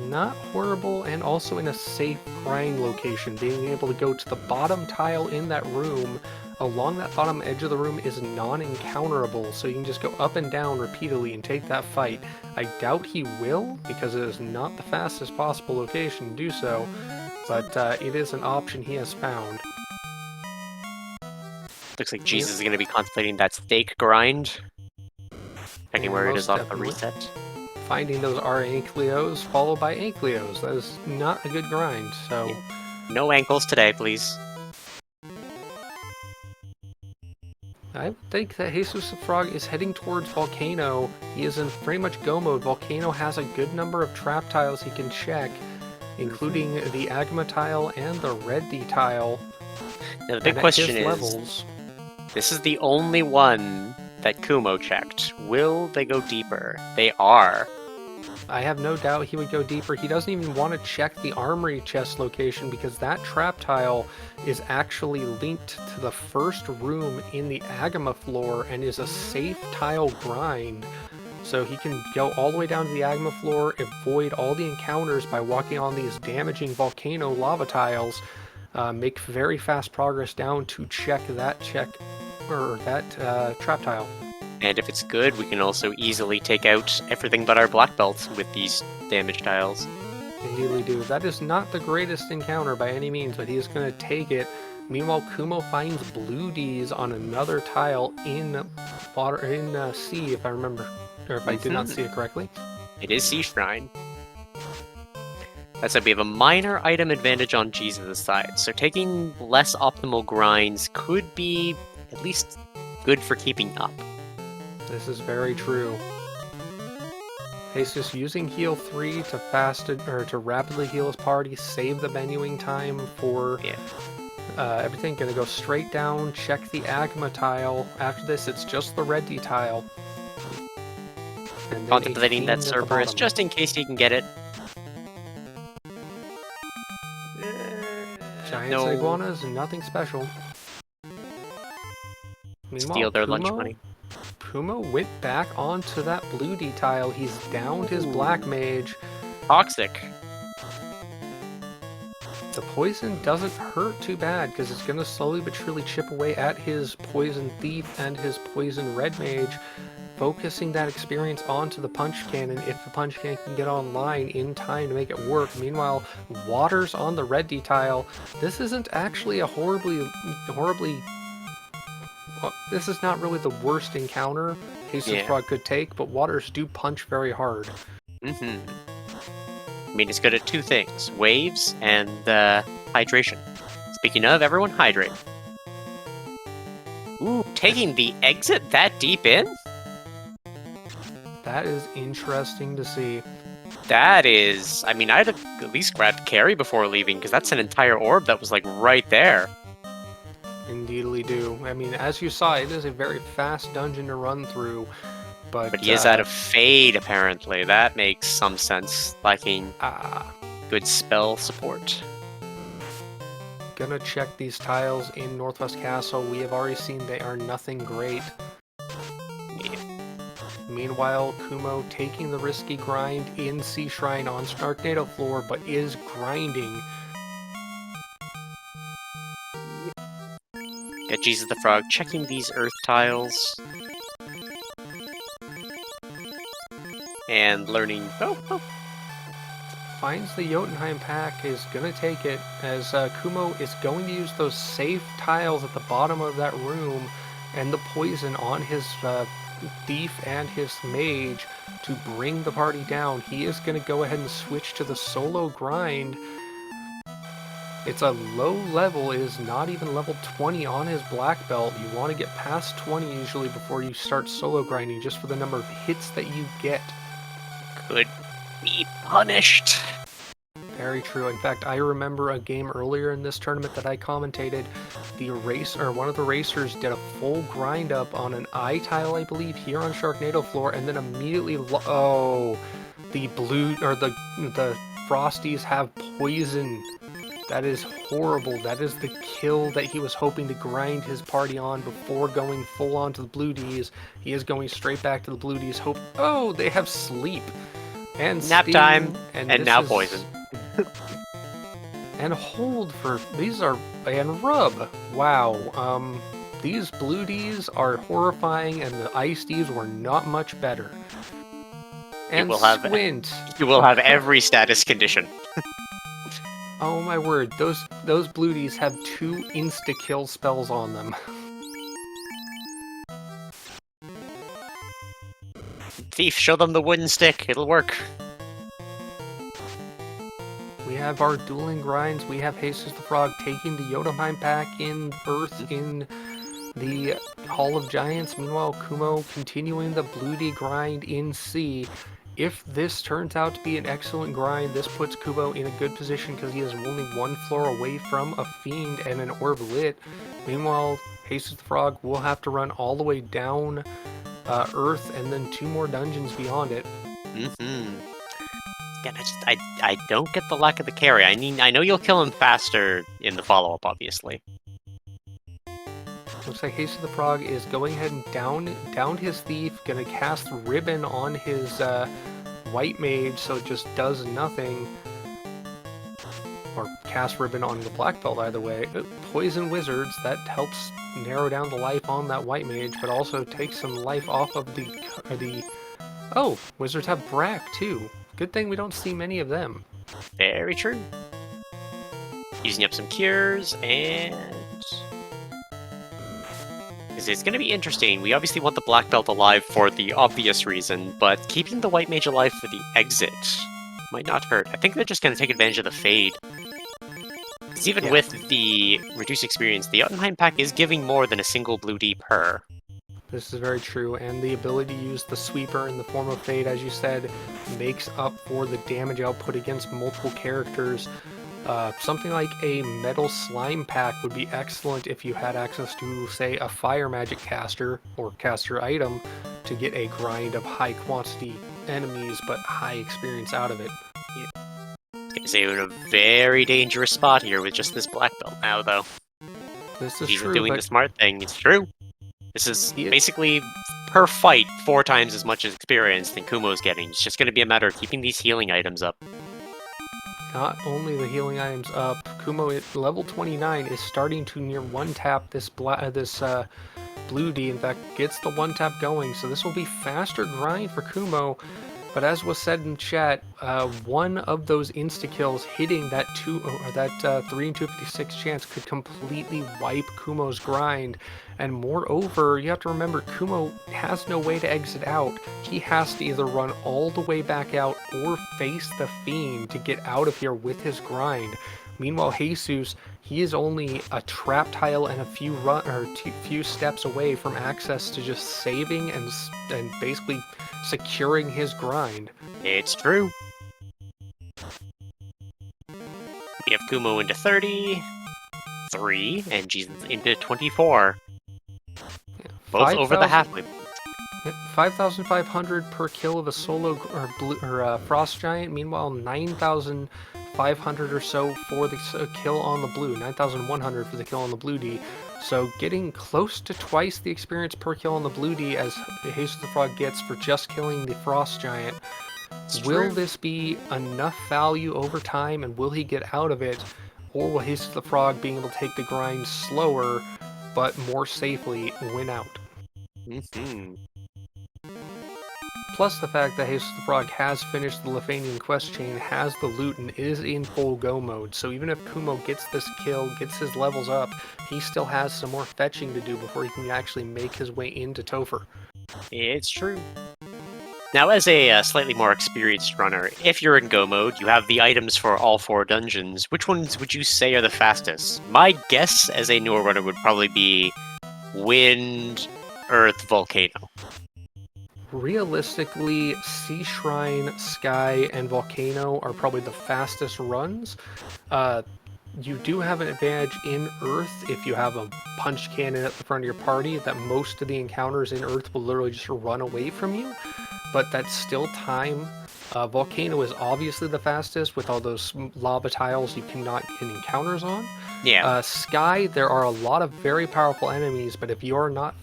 Not horrible, and also in a safe grind location. Being able to go to the bottom tile in that room, along that bottom edge of the room, is non-encounterable, so you can just go up and down repeatedly and take that fight. I doubt he will, because it is not the fastest possible location to do so, but it is an option he has found. Looks like Jesus is going to be contemplating that steak grind. Checking where it is off the reset. Finding those are Ankleos, followed by Ankleos. That is not a good grind, so... Yeah. No ankles today, please. I think that Jesus the Frog is heading towards Volcano. He is in pretty much go mode. Volcano has a good number of trap tiles he can check, including the Agma tile and the Red D tile. Now the big question is, this is the only one that Kumo checked. Will they go deeper? They are. I have no doubt he would go deeper. He doesn't even want to check the armory chest location because that trap tile is actually linked to the first room in the Agama floor and is a safe tile grind. So he can go all the way down to the Agama floor, avoid all the encounters by walking on these damaging volcano lava tiles, make very fast progress down to check that trap tile. And if it's good, we can also easily take out everything but our black belt with these damage tiles. Indeed we do. That is not the greatest encounter by any means, but he is going to take it. Meanwhile, Kumo finds blue Ds on another tile in water, in sea, if I remember. or if I did not see it correctly. It is Sea Shrine. That said, we have a minor item advantage on Jesus' side, so taking less optimal grinds could be at least good for keeping up. This is very true. Jesus using heal 3 to rapidly heal his party, save the menuing time for everything. Gonna go straight down, check the Agma tile. After this, it's just the red D tile. And then Contemplating that 18 at the Cerberus, bottom. just in case he can get it. Giants and iguanas, nothing special. Meanwhile, Steal their lunch money. Kumo went back onto that blue D tile. He's downed his black mage. Toxic. The poison doesn't hurt too bad because it's going to slowly but surely chip away at his poison thief and his poison red mage, focusing that experience onto the punch cannon if the punch cannon can get online in time to make it work. Meanwhile, Water's on the red D tile. This isn't actually a horribly... Well, this is not really the worst encounter jesusthefrog could take, but Waters do punch very hard. I mean, it's good at two things, waves and hydration. Speaking of, everyone hydrate. Ooh, taking the exit that deep in? That is interesting to see. That is... I mean, I'd have at least grabbed carry before leaving, because that's an entire orb that was, like, right there. Indeedly do. I mean, as you saw, it is a very fast dungeon to run through, but he is out of Fade, apparently. That makes some sense, lacking good spell support. Gonna check these tiles in Northwest Castle. We have already seen they are nothing great. Yeah. Meanwhile, Kumo taking the risky grind in Sea Shrine on Sharknado floor, but is grinding. Got Jesus the Frog checking these earth tiles. And learning... Oh. Finds the Jotunheim pack, is gonna take it, as Kumo is going to use those safe tiles at the bottom of that room and the poison on his thief and his mage to bring the party down. He is gonna go ahead and switch to the solo grind. It's a low level, it is not even level 20 on his black belt. You want to get past 20 usually before you start solo grinding, just for the number of hits that you get. Could be punished. Very true. In fact, I remember a game earlier in this tournament that I commentated. One of the racers did a full grind up on an eye tile, I believe, here on Sharknado floor, and then immediately the Frosties have poison. That is horrible. That is the kill that he was hoping to grind his party on before going full on to the Blue Ds. He is going straight back to the Blue Ds. Oh, they have sleep. And nap Steam, time, and now poison. And hold for... And rub. Wow. These Blue Ds are horrifying, and the Ice Ds were not much better. And Squint. You will have every status condition. Oh my word, those Blue Ds have 2 insta-kill spells on them. Thief, show them the wooden stick, it'll work. We have our dueling grinds, we have Jesus the Frog taking the Jotunheim pack in Earth in the Hall of Giants. Meanwhile, Kumo continuing the Blue D grind in Sea. If this turns out to be an excellent grind, this puts Kumo in a good position because he is only 1 floor away from a Fiend and an Orb lit. Meanwhile, Jesus the Frog will have to run all the way down Earth and then 2 more dungeons beyond it. Again, I don't get the lack of the carry. I know you'll kill him faster in the follow-up, obviously. Looks like Jesus the Frog is going ahead and down his thief, gonna cast Ribbon on his white mage, so it just does nothing. Or cast Ribbon on the black belt, either way. Poison Wizards, that helps narrow down the life on that white mage, but also takes some life off of the... Oh, Wizards have Brack, too. Good thing we don't see many of them. Very true. Using up some cures, and... Because it's going to be interesting. We obviously want the black belt alive for the obvious reason, but keeping the white mage alive for the exit might not hurt. I think they're just going to take advantage of the fade. Because even with the reduced experience, the Jotunheim pack is giving more than a single blue D per. This is very true, and the ability to use the sweeper in the form of fade, as you said, makes up for the damage output against multiple characters. Something like a metal slime pack would be excellent if you had access to, say, a fire magic caster or caster item to get a grind of high quantity enemies but high experience out of it. We're in a very dangerous spot here with just this black belt now, though. This is He's true, doing but the smart thing. It's true. This is basically per fight 4 times as much experience than Kumo's getting. It's just going to be a matter of keeping these healing items up. not only the healing items up, Kumo at level 29 is starting to near one-tap this blue D. In fact, gets the one-tap going, so this will be faster grind for Kumo. But as was said in chat, one of those insta-kills hitting that 3 in 256 chance could completely wipe Kumo's grind. And moreover, you have to remember, Kumo has no way to exit out. He has to either run all the way back out or face the Fiend to get out of here with his grind. Meanwhile, Jesus, he is only a trap tile and a few steps away from access to just saving and basically securing his grind. It's true. We have Kumo into 33, and Jesus into 24. Both over the halfway point. 5,500 per kill of a solo frost giant. Meanwhile, 9,500 or so for the kill on the blue. 9,100 for the kill on the blue D. So getting close to twice the experience per kill on the blue D as Jesus the Frog gets for just killing the frost giant. Will this be enough value over time, and will he get out of it, or will Jesus the Frog, being able to take the grind slower but more safely, win out? Plus the fact that Jesus the Frog has finished the Lefanian quest chain, has the loot, and is in full go mode. So even if Kumo gets this kill, gets his levels up, he still has some more fetching to do before he can actually make his way into Topher. It's true. Now, as a slightly more experienced runner, if you're in go mode, you have the items for all 4 dungeons. Which ones would you say are the fastest? My guess as a newer runner would probably be Wind, Earth, Volcano. Realistically, Sea Shrine, Sky, and Volcano are probably the fastest runs. You do have an advantage in Earth if you have a punch cannon at the front of your party, that most of the encounters in Earth will literally just run away from you, but that's still time. Volcano is obviously the fastest with all those lava tiles you cannot get encounters on. Yeah. Sky, there are a lot of very powerful enemies, but if you're not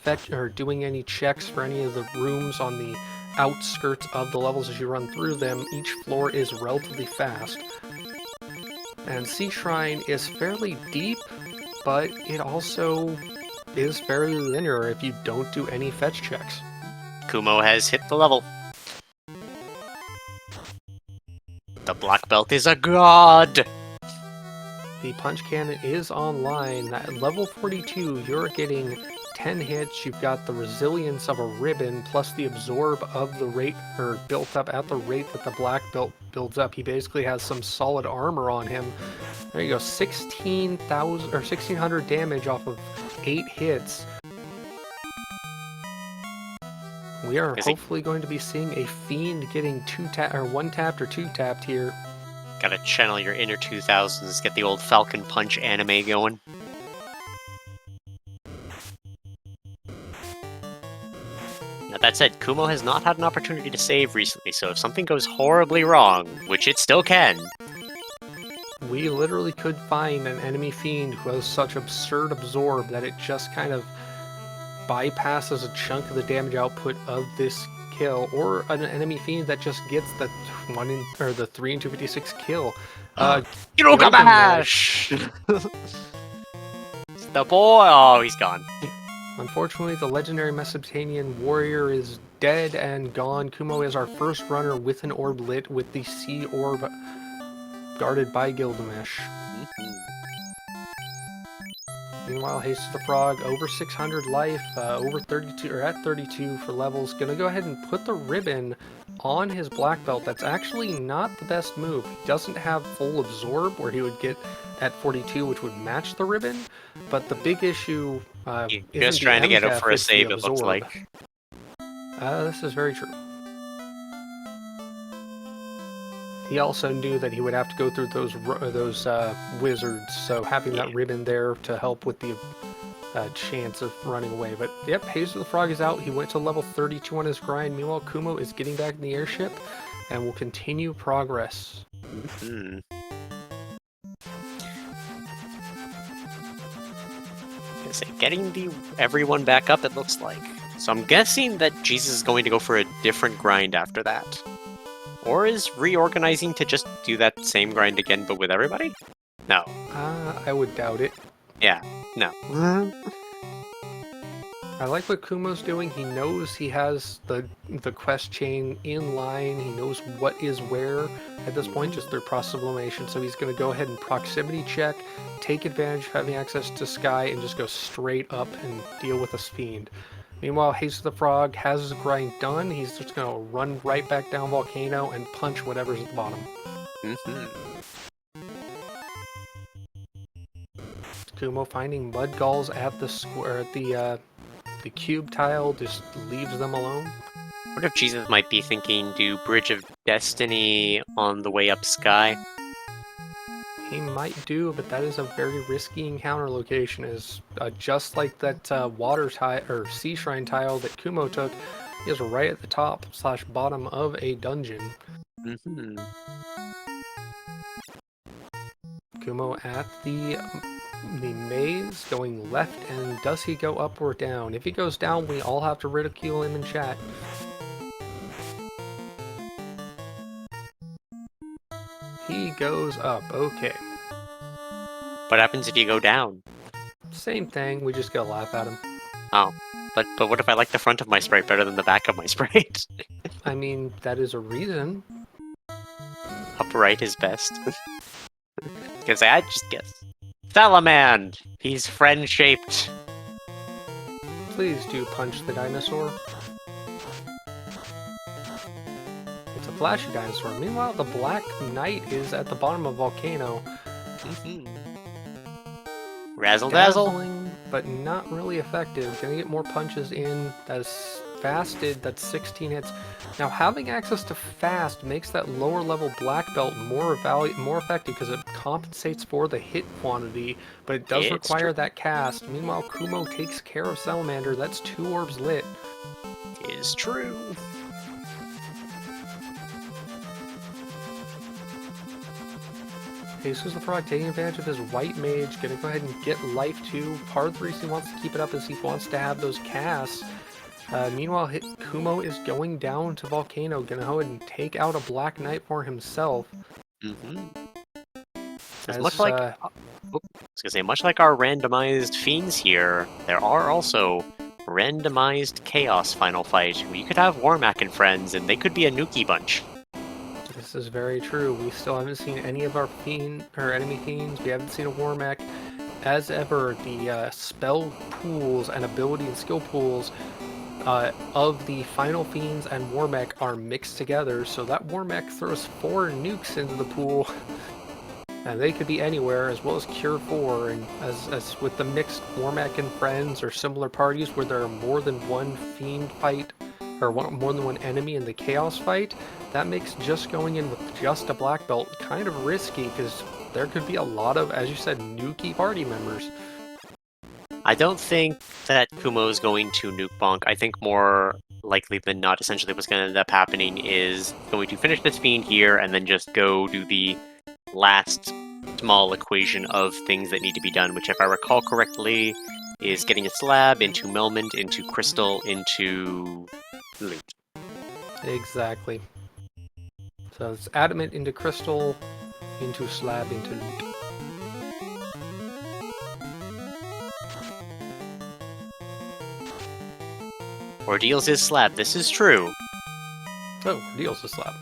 doing any checks for any of the rooms on the outskirts of the levels as you run through them, each floor is relatively fast. And Sea Shrine is fairly deep, but it also is fairly linear if you don't do any fetch checks. Kumo has hit the level. The black belt is a god! The punch cannon is online. At level 42, you're getting 10 hits. You've got the resilience of a ribbon, plus the absorb of the rate, or built up at the rate that the black belt builds up. He basically has some solid armor on him. There you go, 1,600 damage off of 8 hits. We are hopefully going to be seeing a Fiend getting 1-tapped or 2-tapped here. Gotta channel your inner 2000s, get the old Falcon Punch anime going. Now that said, Kumo has not had an opportunity to save recently, so if something goes horribly wrong, which it still can... We literally could find an enemy Fiend who has such absurd absorb that it just kind of bypasses a chunk of the damage output of this kill, or an enemy Fiend that just gets the 3 in 256 kill. Gilgamesh! The boy! Oh, he's gone. Unfortunately, the legendary Mesopotamian warrior is dead and gone. Kumo is our first runner with an orb lit, with the sea orb guarded by Gilgamesh. Meanwhile, Jesus the Frog over 600 life, over 32 or at 32 for levels. Gonna go ahead and put the ribbon on his black belt. That's actually not the best move. He doesn't have full absorb where he would get at 42, which would match the ribbon. But the big issue He's isn't just the trying to get up MDEF, for a it's the save, it looks absorb. like. This is very true. He also knew that he would have to go through those wizards, so having that ribbon there to help with the chance of running away. But yep, Jesus the Frog is out. He went to level 32 on his grind. Meanwhile, Kumo is getting back in the airship and will continue progress. Mm-hmm. Getting everyone back up, it looks like. So I'm guessing that Jesus is going to go for a different grind after that. Or is reorganizing to just do that same grind again, but with everybody? No. I would doubt it. Yeah, no. I like what Kumo's doing. He knows he has the quest chain in line. He knows what is where at this point, just through process of elimination. So he's going to go ahead and proximity check, take advantage of having access to Sky, and just go straight up and deal with a fiend. Meanwhile, Jesus the Frog has his grind done. He's just going to run right back down Volcano and punch whatever's at the bottom. Kumo finding mud galls at the square, at the cube tile, just leaves them alone. What if Jesus might be thinking, do Bridge of Destiny on the way up Sky? He might do, but that is a very risky encounter location. Is just like that water tile or sea shrine tile that Kumo took, is right at the top / bottom of a dungeon. Kumo at the maze, going left, and does he go up or down? If he goes down, we all have to ridicule him in chat. He goes up, okay. What happens if you go down? Same thing, we just gotta laugh at him. Oh, but what if I like the front of my sprite better than the back of my sprite? I mean, that is a reason. Upright is best. Because I just guess. Salaman! He's friend-shaped. Please do punch the dinosaur. It's a flashy dinosaur. Meanwhile, the Black Knight is at the bottom of Volcano. Razzle dazzle. Dazzling, but not really effective. Gonna get more punches in. That's fasted. That's 16 hits. Now, having access to fast makes that lower level black belt more effective because it compensates for the hit quantity, but it does require that cast. Meanwhile, Kumo takes care of Salamander. That's 2 orbs lit. Is true. Jesus the Frog taking advantage of his white mage, gonna go ahead and get life too. Part of the reason he wants to keep it up is he wants to have those casts. Meanwhile, Kumo is going down to Volcano, gonna go ahead and take out a Black Knight for himself. Much like, I was gonna say, much like our randomized fiends here, there are also randomized chaos final fight. Where you could have Warmack and friends, and they could be a Nuki bunch. This is very true. We still haven't seen any of our enemy fiends. We haven't seen a Warmack. As ever, the spell pools and ability and skill pools of the final fiends and Warmack are mixed together, so that Warmack throws 4 nukes into the pool, and they could be anywhere, as well as Cure 4. And as with the mixed Warmack and friends or similar parties where there are more than one fiend fight, or more than one enemy in the chaos fight, that makes just going in with just a black belt kind of risky, because there could be a lot of, as you said, nuky party members. I don't think that Kumo is going to nuke bonk. I think more likely than not, essentially what's going to end up happening is going to finish this fiend here and then just go do the last small equation of things that need to be done, which, if I recall correctly, is getting a slab into Melmond, into Crystal, into loot. Exactly. So it's adamant into Crystal, into slab, into loot. Ordeals is slab, this is true. Oh, Ordeals is slab.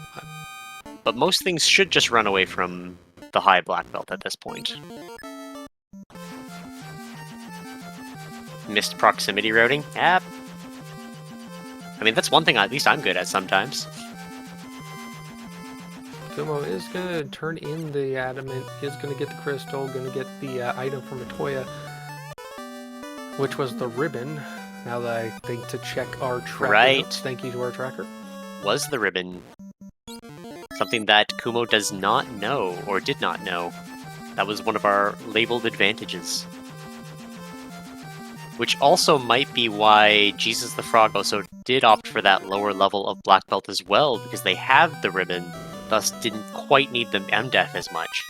But most things should just run away from the high black belt at this point. missed proximity routing. Yep. I mean, that's one thing at least I'm good at sometimes. Kumo is going to turn in the adamant, is going to get the crystal, going to get the item from Atoya, which was the ribbon. Now that I think to check our tracker Right. notes, thank you to our tracker. Was the ribbon something that Kumo does not know, or did not know? That was one of our labeled advantages. Which also might be why Jesus the Frog also did opt for that lower level of Black Belt as well, because they have the ribbon, thus didn't quite need the MDef as much.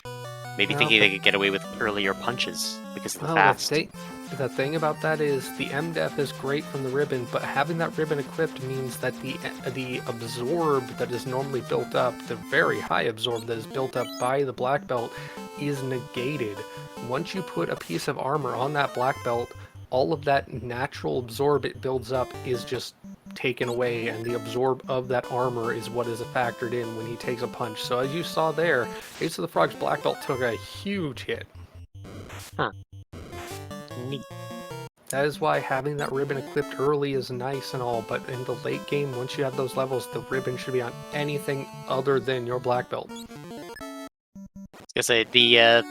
Maybe thinking they could get away with earlier punches because of the fast. The thing about that is the MDef is great from the ribbon, but having that ribbon equipped means that the absorb that is normally built up, the very high absorb that is built up by the black belt, is negated. Once you put a piece of armor on that black belt, all of that natural absorb it builds up is just taken away, and the absorb of that armor is what is factored in when he takes a punch. So as you saw there, Ace of the Frog's black belt took a huge hit. Huh. Neat. That is why having that ribbon equipped early is nice and all, but in the late game, once you have those levels, the ribbon should be on anything other than your black belt. I was gonna say the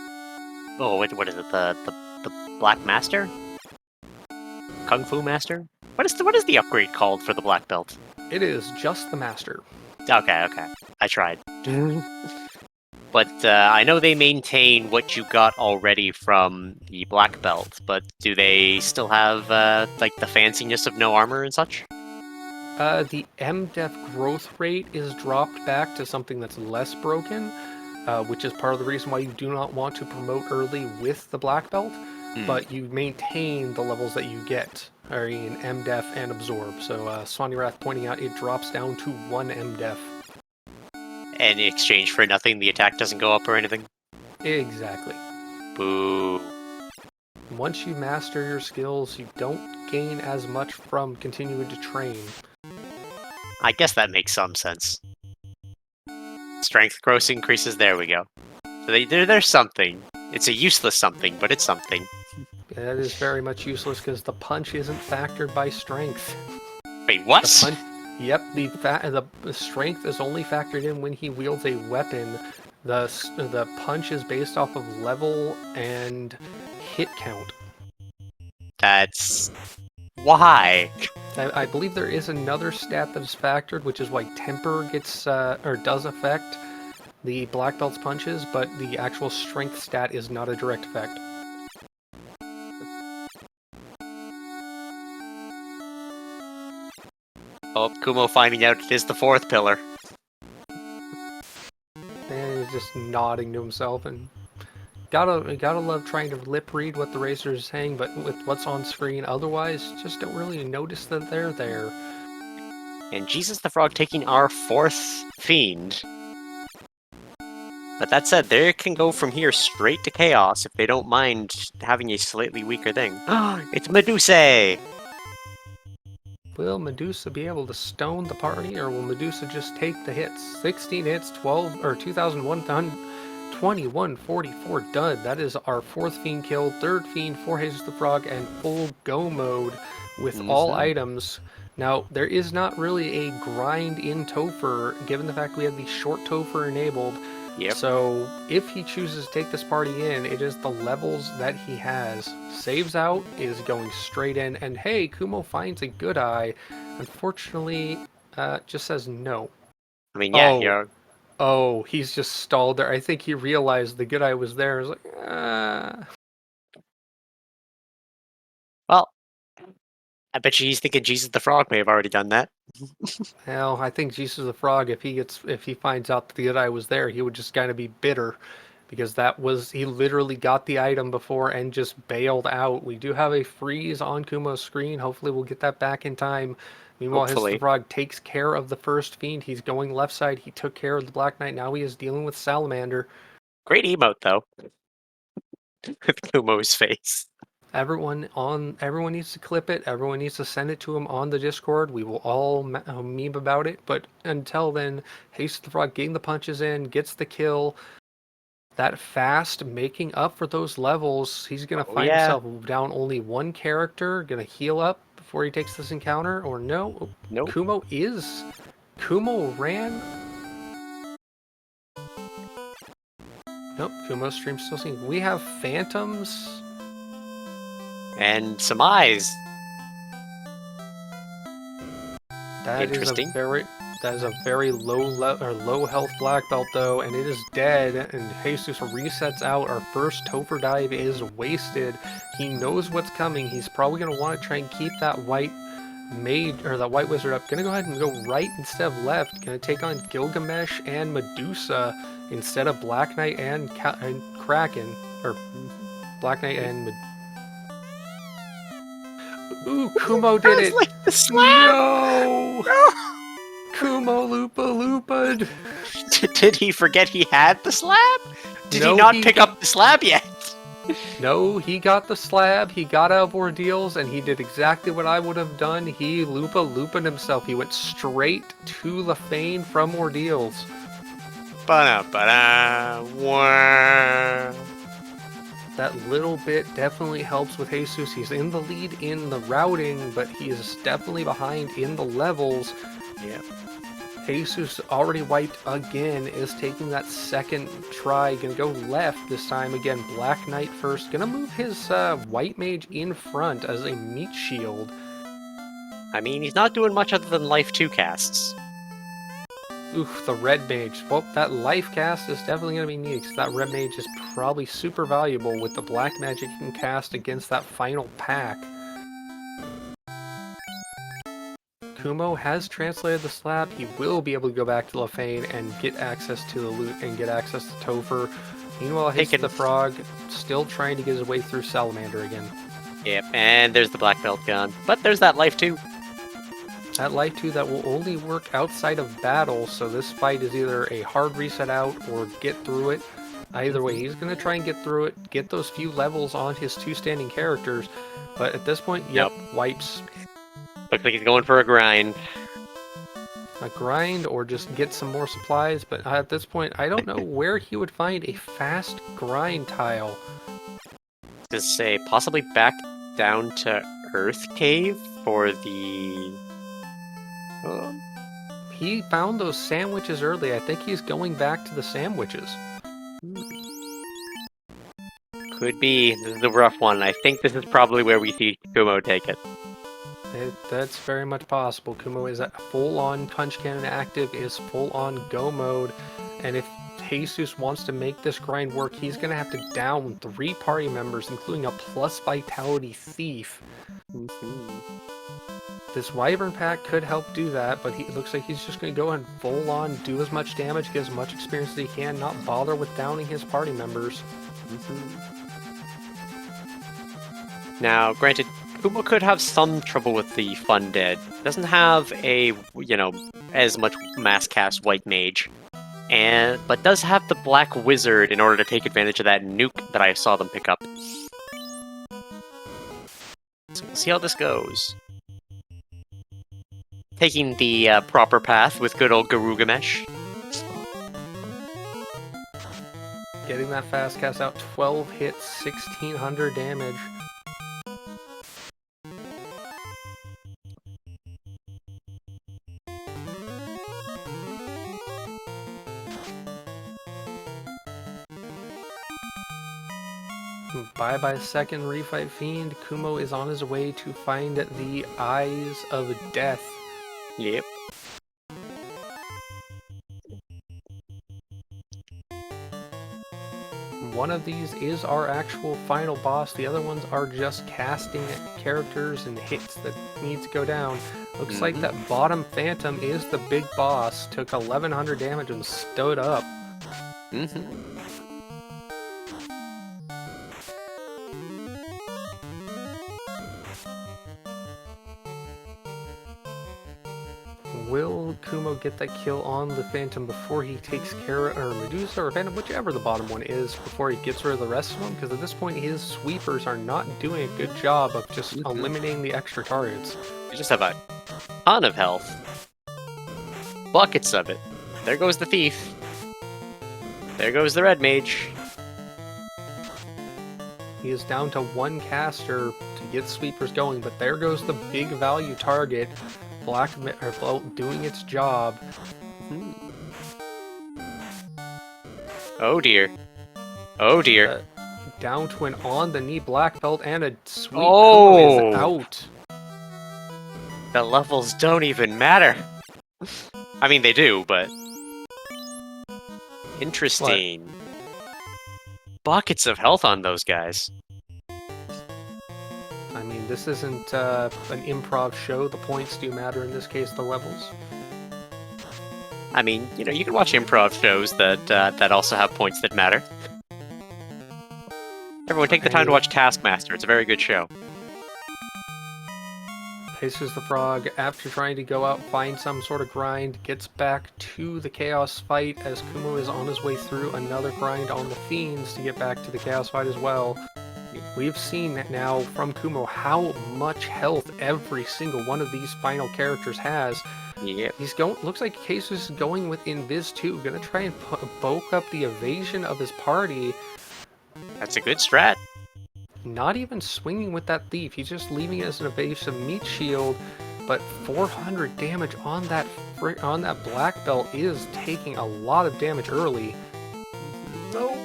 what is it? The Black Master? Kung Fu Master? What is the upgrade called for the black belt? It is just the master. Okay. I tried. But I know they maintain what you got already from the black belt, but do they still have like the fanciness of no armor and such? The MDef growth rate is dropped back to something that's less broken, which is part of the reason why you do not want to promote early with the black belt, but you maintain the levels that you get, are in MDef and absorb. So Swanee Wrath pointing out it drops down to 1 MDef. And in exchange for nothing, the attack doesn't go up or anything? Exactly. Boo. Once you master your skills, you don't gain as much from continuing to train. I guess that makes some sense. Strength gross increases, there we go. So there's something. It's a useless something, but it's something. That is very much useless because the punch isn't factored by strength. Wait, what? Yep, the strength is only factored in when he wields a weapon. The punch is based off of level and hit count. That's... why? I believe there is another stat that is factored, which is why temper gets or does affect the black belt's punches, but the actual strength stat is not a direct effect. Oh, Kumo finding out it is the fourth pillar. And he's just nodding to himself, and gotta love trying to lip read what the racer is saying, but with what's on screen, otherwise, just don't really notice that they're there. And Jesus the Frog taking our fourth fiend. But that said, they can go from here straight to Chaos if they don't mind having a slightly weaker thing. It's Medusa! Will Medusa be able to stone the party, or will Medusa just take the hits? 16 hits, 2144 dud. That is our fourth fiend kill, third fiend for Jesus the Frog, and full go mode with all items. Now, there is not really a grind in Topher, given the fact we have the short Topher enabled. Yep. So, if he chooses to take this party in, it is the levels that he has. Saves out, is going straight in, and hey, Kumo finds a good eye. Unfortunately, just says no. I mean, yeah, Oh, he's just stalled there. I think he realized the good eye was there. He's like, Well, I bet you he's thinking Jesus the Frog may have already done that. Well, I think Jesus the Frog, if he finds out that the good eye was there, he would just kind of be bitter, because he literally got the item before and just bailed out. We do have a freeze on Kumo's screen. Hopefully we'll get that back in time. Meanwhile, Jesus the Frog takes care of the first fiend. He's going left side. He took care of the Black Knight. Now he is dealing with Salamander. Great emote, though. With Kumo's face. Everyone needs to clip it. Everyone needs to send it to him on the Discord. We will all meme about it. But until then, Jesus the Frog getting the punches in, gets the kill. that fast making up for those levels. He's going to Oh, find yeah. himself down only one character, going to heal up before he takes this encounter, or no? Nope. Kumo ran. Nope, Kumo's stream's still seeing. We have phantoms. And some eyes. That Interesting. is a very low health black belt though, and it is dead. And Jesus resets out. Our first Topher dive is wasted. He knows what's coming. He's probably gonna want to try and keep that white mage or that white wizard up. Gonna go ahead and go right instead of left. Gonna take on Gilgamesh and Medusa instead of Black Knight and Kraken, or Black Knight and Ooh, Kumo did it! Like the slab! No! No! Kumo Loopa'd. Did he forget he had the slab? Did No, he not pick up the slab yet? No, he got the slab, he got out of ordeals, and he did exactly what I would have done. He Loopa'd himself. He went straight to Lefane from ordeals. Wah. That little bit definitely helps with Jesus. He's in the lead in the routing, but he is definitely behind in the levels. Yeah. Jesus, already wiped again, is taking that second try. Gonna go left this time again. Black Knight first. Gonna move his white mage in front as a meat shield. I mean, he's not doing much other than Life 2 casts. Oof, the red mage. Well, that life cast is definitely going to be needed, because that red mage is probably super valuable with the black magic he can cast against that final pack. Kumo has translated the slab. He will be able to go back to Lefane and get access to the loot and get access to Topher. Meanwhile, the frog still trying to get his way through Salamander again. Yep, and there's the black belt gone. But there's that Life 2. That life 2 that will only work outside of battle, so this fight is either a hard reset out or get through it. Either way, he's going to try and get through it, get those few levels on his two standing characters, but at this point, yep, wipes. Looks like he's going for a grind. A grind or just get some more supplies, but at this point, I don't know where he would find a fast grind tile. To say, possibly back down to Earth Cave for the... He found those sandwiches early. I think he's going back to the sandwiches. Could be. This is a rough one. I think this is probably where we see Kumo take it. That's very much possible. Kumo is at full-on punch cannon active, is full-on go mode, and if Jesus wants to make this grind work, he's going to have to down 3 party members, including a plus vitality thief. This Wyvern pack could help do that, but it looks like he's just going to go and full-on do as much damage, get as much experience as he can, not bother with downing his party members. Now, granted, Kumo could have some trouble with the Fun Dead. Doesn't have a, as much mass cast White Mage, but does have the Black Wizard in order to take advantage of that nuke that I saw them pick up. So we'll see how this goes. Taking the proper path with good old Garugamesh. Getting that fast cast out, 12 hits, 1600 damage. Bye-bye second refight fiend. Kumo is on his way to find the Eyes of Death. Yep. One of these is our actual final boss. The other ones are just casting characters and hits that need to go down. Looks like that bottom phantom is the big boss. Took 1100 damage and stood up. Will Kumo get that kill on the Phantom before he takes care of, or Medusa or Phantom, whichever the bottom one is, before he gets rid of the rest of them? Because at this point his sweepers are not doing a good job of just eliminating the extra targets. You just have a ton of health. Buckets of it. There goes the thief. There goes the red mage. He is down to one caster to get sweepers going, but there goes the big value target. Black belt doing its job. Oh dear. Oh dear. Down to an on-the-knee black belt and a sweep. Oh! Kumo is out. The levels don't even matter. I mean, they do, but... Interesting. Buckets of health on those guys. I mean, this isn't an improv show. The points do matter, in this case, the levels. I mean, you know, you can watch improv shows that also have points that matter. Everyone, take the time to watch Taskmaster. It's a very good show. Jesus the Frog, after trying to go out and find some sort of grind, gets back to the Chaos fight as Kumo is on his way through another grind on the Fiends to get back to the Chaos fight as well. We've seen now from Kumo how much health every single one of these final characters has. Yep. He's going. Looks like Jesus is going with Invis too. Gonna try and bulk up the evasion of his party. That's a good strat. Not even swinging with that thief. He's just leaving it as an evasive meat shield. But 400 damage on that black belt is taking a lot of damage early. No.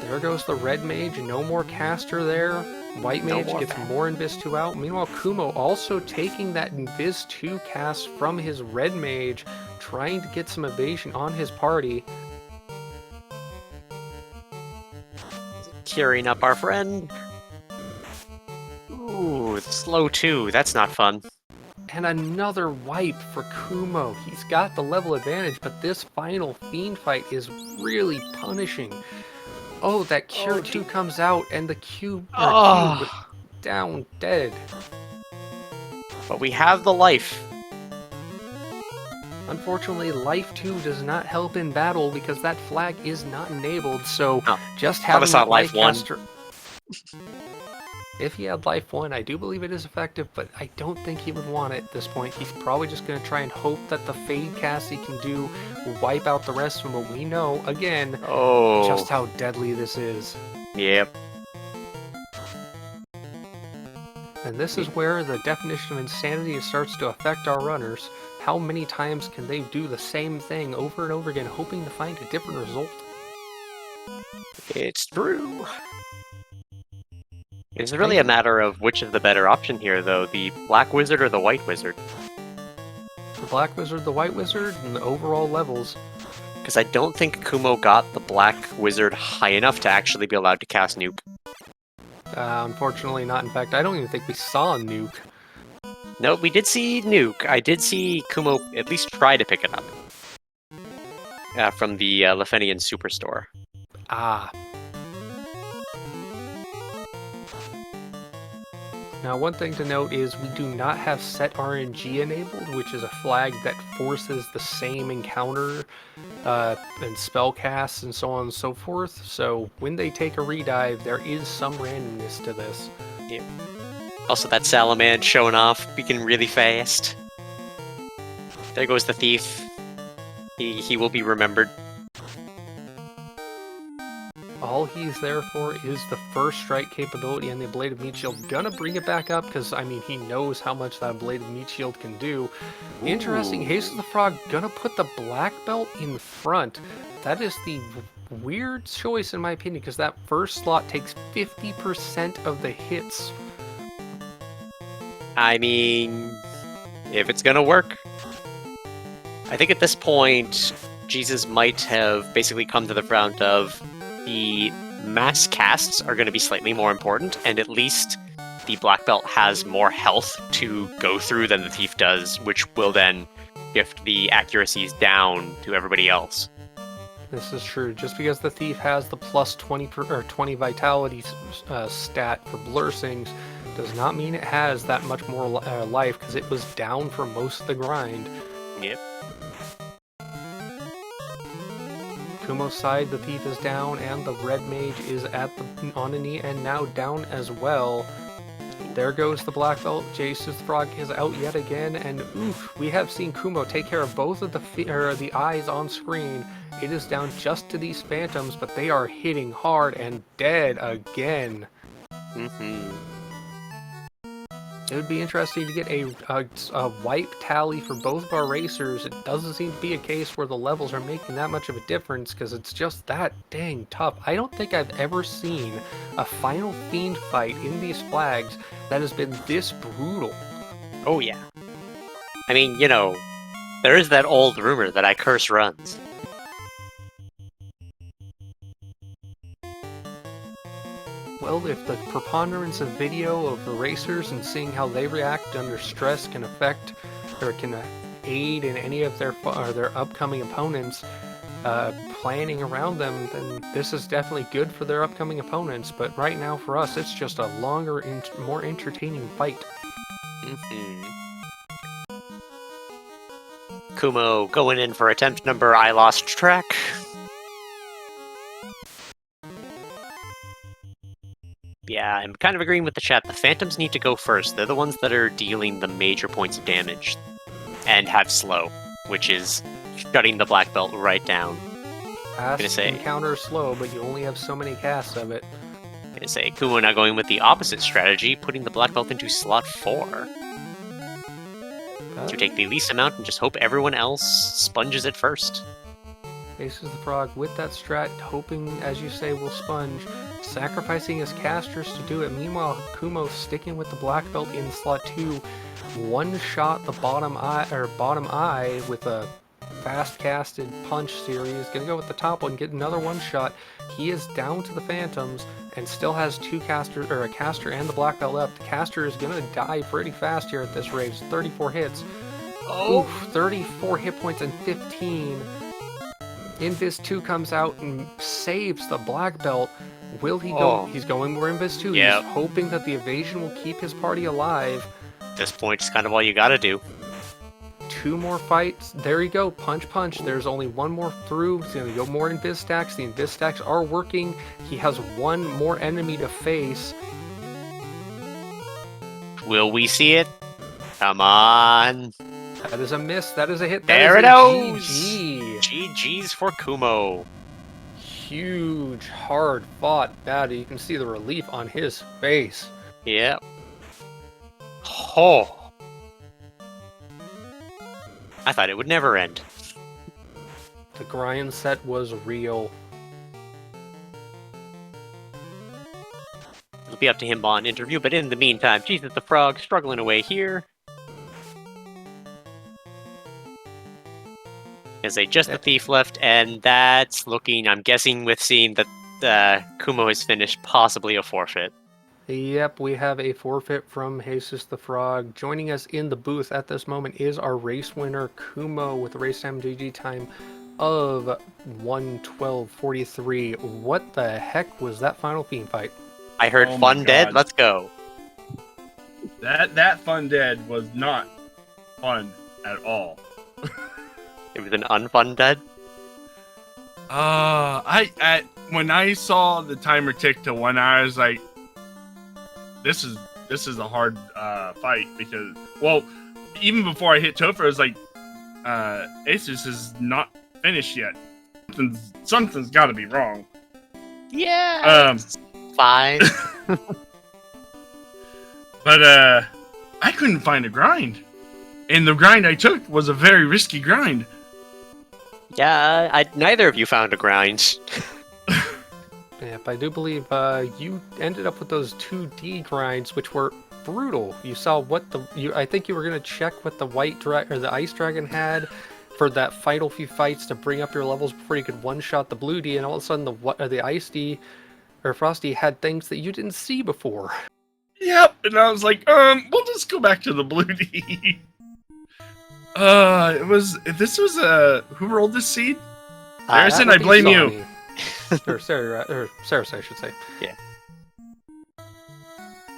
There goes the red mage. No more caster there. White mage gets more Invis 2 out. Meanwhile, Kumo also taking that Invis 2 cast from his red mage, trying to get some evasion on his party. Curing up our friend. Ooh, slow 2. That's not fun. And another wipe for Kumo. He's got the level advantage, but this final Fiend fight is really punishing. Oh, that Cure 2 comes out, and the cube down dead. But we have the life. Unfortunately, Life 2 does not help in battle because that flag is not enabled, so Oh, just having that Life 1. caster... If he had Life 1, I do believe it is effective, but I don't think he would want it at this point. He's probably just going to try and hope that the Fade cast he can do will wipe out the rest of them, but we know, again, just how deadly this is. Yep. And this is where the definition of insanity starts to affect our runners. How many times can they do the same thing over and over again, hoping to find a different result? It's true. It's really a matter of which is the better option here, though, the Black Wizard or the White Wizard. The Black Wizard, the White Wizard, and the overall levels. Because I don't think Kumo got the Black Wizard high enough to actually be allowed to cast Nuke. Unfortunately not. In fact, I don't even think we saw a Nuke. No, we did see Nuke. I did see Kumo at least try to pick it up. From the Lefenian Superstore. Ah. Now, one thing to note is we do not have set RNG enabled, which is a flag that forces the same encounter and spell casts and so on and so forth. So when they take a redive, there is some randomness to this. Yep. Also, that Salaman showing off, being really fast. There goes the thief. He will be remembered. All he's there for is the first strike capability and the Ablative Meat Shield. Gonna bring it back up because, I mean, he knows how much that Ablative Meat Shield can do. Ooh. Interesting, Jesus the Frog gonna put the black belt in front. That is the weird choice in my opinion because that first slot takes 50% of the hits. I mean, if it's gonna work. I think at this point, Jesus might have basically come to the front of the mass casts are going to be slightly more important, and at least the black belt has more health to go through than the thief does, which will then shift the accuracies down to everybody else. This is true. Just because the thief has the plus 20 vitality stat for Blursings does not mean it has that much more life, because it was down for most of the grind. Yep. Kumo's side, the thief is down, and the red mage is on a knee and now down as well. There goes the black belt. jesusthefrog is out yet again, and oof, we have seen Kumo take care of both of the eyes on screen. It is down just to these phantoms, but they are hitting hard and dead again. It would be interesting to get a wipe tally for both of our racers. It doesn't seem to be a case where the levels are making that much of a difference because it's just that dang tough. I don't think I've ever seen a Final Fiend fight in these flags that has been this brutal. Oh yeah. I mean, you know, there is that old rumor that I curse runs. Well, if the preponderance of video of the racers and seeing how they react under stress can affect or can aid in any of their upcoming opponents planning around them, then this is definitely good for their upcoming opponents. But right now for us, it's just a longer and more entertaining fight. Kumo going in for attempt number I lost track. Yeah, I'm kind of agreeing with the chat. The Phantoms need to go first. They're the ones that are dealing the major points of damage. And have slow, which is shutting the black belt right down. Fast and counter slow, but you only have so many casts of it. I'm gonna say Kumo now going with the opposite strategy, putting the black belt into slot 4. To take the least amount and just hope everyone else sponges it first. jesusthefrog with that strat, hoping, as you say, will sponge, sacrificing his casters to do it. Meanwhile, Kumo sticking with the black belt in slot 2, one-shot the bottom eye with a fast-casted punch series. Gonna go with the top one, get another one-shot. He is down to the phantoms and still has two casters, or a caster and the black belt left. The caster is gonna die pretty fast here at this rate. 34 hits. Oh, 34 hit points and 15. Invis 2 comes out and saves the black belt. Will he go? He's going for Invis 2. Yep. He's hoping that the evasion will keep his party alive. At this point, it's kind of all you gotta do. 2 more fights. There you go. Punch, punch. There's only one more through. He's going to go more Invis stacks. The Invis stacks are working. He has one more enemy to face. Will we see it? Come on. That is a miss. That is a hit. There it goes. GG. GG's for Kumo. Huge, hard-fought battle. You can see the relief on his face. Yep. Oh. I thought it would never end. The grind set was real. It'll be up to him on interview, but in the meantime, Jesus the Frog struggling away here. There's just the Thief left, and that's looking, I'm guessing, with seeing that Kumo has finished, possibly a forfeit. Yep, we have a forfeit from Jesus the Frog. Joining us in the booth at this moment is our race winner, Kumo, with a race time GG time of 1:12:43. What the heck was that Final Fiend fight? I heard Fun Dead. Let's go. That Fun Dead was not fun at all. It was an unfun dead? When I saw the timer tick to 1 hour, I was like, this is a hard fight, because, well, even before I hit Topher, I was like, Asus is not finished yet. Something's got to be wrong. Yeah. Fine. But I couldn't find a grind, and the grind I took was a very risky grind. Yeah, neither of you found a grind. Yep, I do believe you ended up with those 2D grinds, which were brutal. You saw what I think you were gonna check what the the ice dragon had for that final few fights to bring up your levels before you could one-shot the blue D, and all of a sudden the ice D or frosty had things that you didn't see before. Yep, and I was like, we'll just go back to the blue D. This was who rolled this seed? Harrison, I blame you. Or Sarah, I should say. Yeah.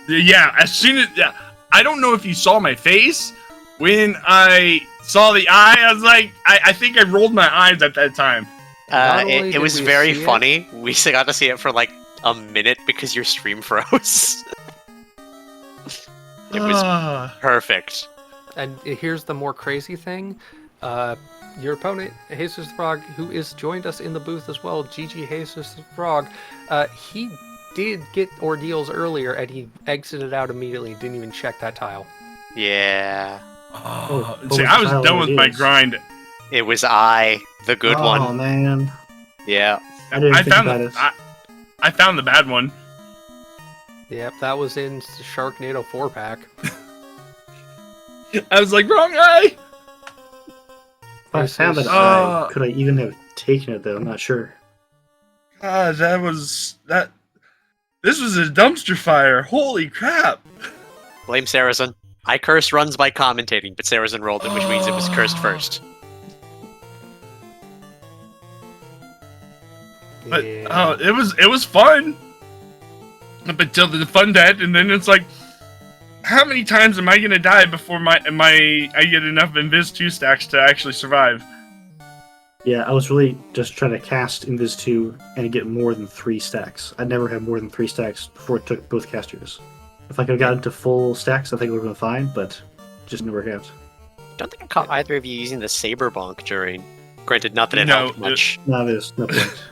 Yeah, as soon as... Yeah, I don't know if you saw my face. When I saw the eye, I was like... I think I rolled my eyes at that time. It was very funny. We got to see it for like a minute because your stream froze. It was perfect. And here's the more crazy thing. Your opponent, Jesus the Frog, who is joined us in the booth as well, GG Jesus the Frog, he did get ordeals earlier and he exited out immediately, didn't even check that tile. Yeah. See, I was done with my grind. It was the good one. Oh, man. Yeah. I found I found the bad one. Yep, that was in Sharknado 4-pack. I was like, wrong eye! If I found that eye, could I even have taken it, though? I'm not sure. God, this was a dumpster fire. Holy crap! Blame Saracen. I curse runs by commentating, but Saracen rolled it, which means it was cursed first. But it was fun up until the fun dead, and then it's like, how many times am I gonna die before I get enough Invis 2 stacks to actually survive? Yeah, I was really just trying to cast Invis 2 and get more than 3 stacks. I never had more than 3 stacks before it took both casters. If I could have gotten to full stacks, I think it would have been fine, but it just didn't work out. I don't think I caught either of you using the Saber Bonk during. Granted, not that it helped much. No, there's no point.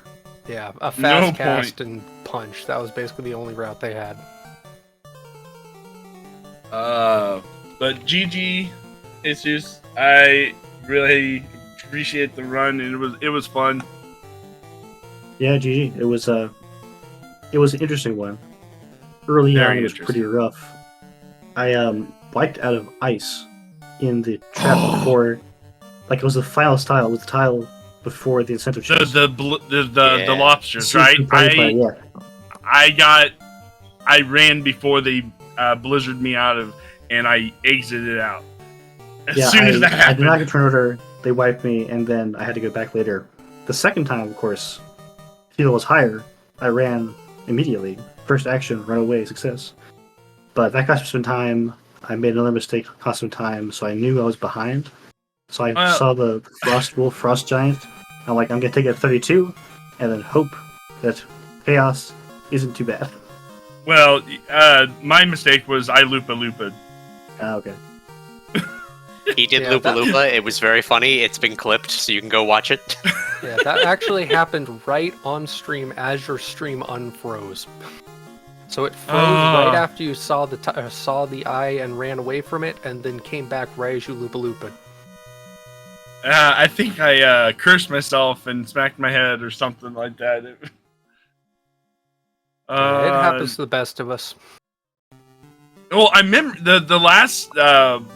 Yeah, a fast cast and punch. That was basically the only route they had. But GG, Jesus, I really appreciate the run, and it was fun. Yeah, GG. It was an interesting one. Early on, it was pretty rough. I wiped out of ice in the trap before, like it was the final tile with the tile before the incentive chest. The lobsters, right? I ran before they blizzard me out of, and I exited out. As soon as that happened, I did not get turn order. They wiped me, and then I had to go back later. The second time, of course, Tito was higher. I ran immediately. First action, run away, success. But that cost me some time. I made another mistake, cost some time, so I knew I was behind. So I saw the Frost Wolf, Frost Giant. I'm like, I'm gonna take it at 32, and then hope that Chaos isn't too bad. Well, my mistake was I Lupa-Lupa. Okay. He did Lupa-Lupa. It was very funny. It's been clipped, so you can go watch it. Yeah, that actually happened right on stream as your stream unfroze. So it froze right after you saw the eye and ran away from it, and then came back right as you Lupa-Lupa. I think I cursed myself and smacked my head or something like that. It happens to the best of us. Well, I remember the last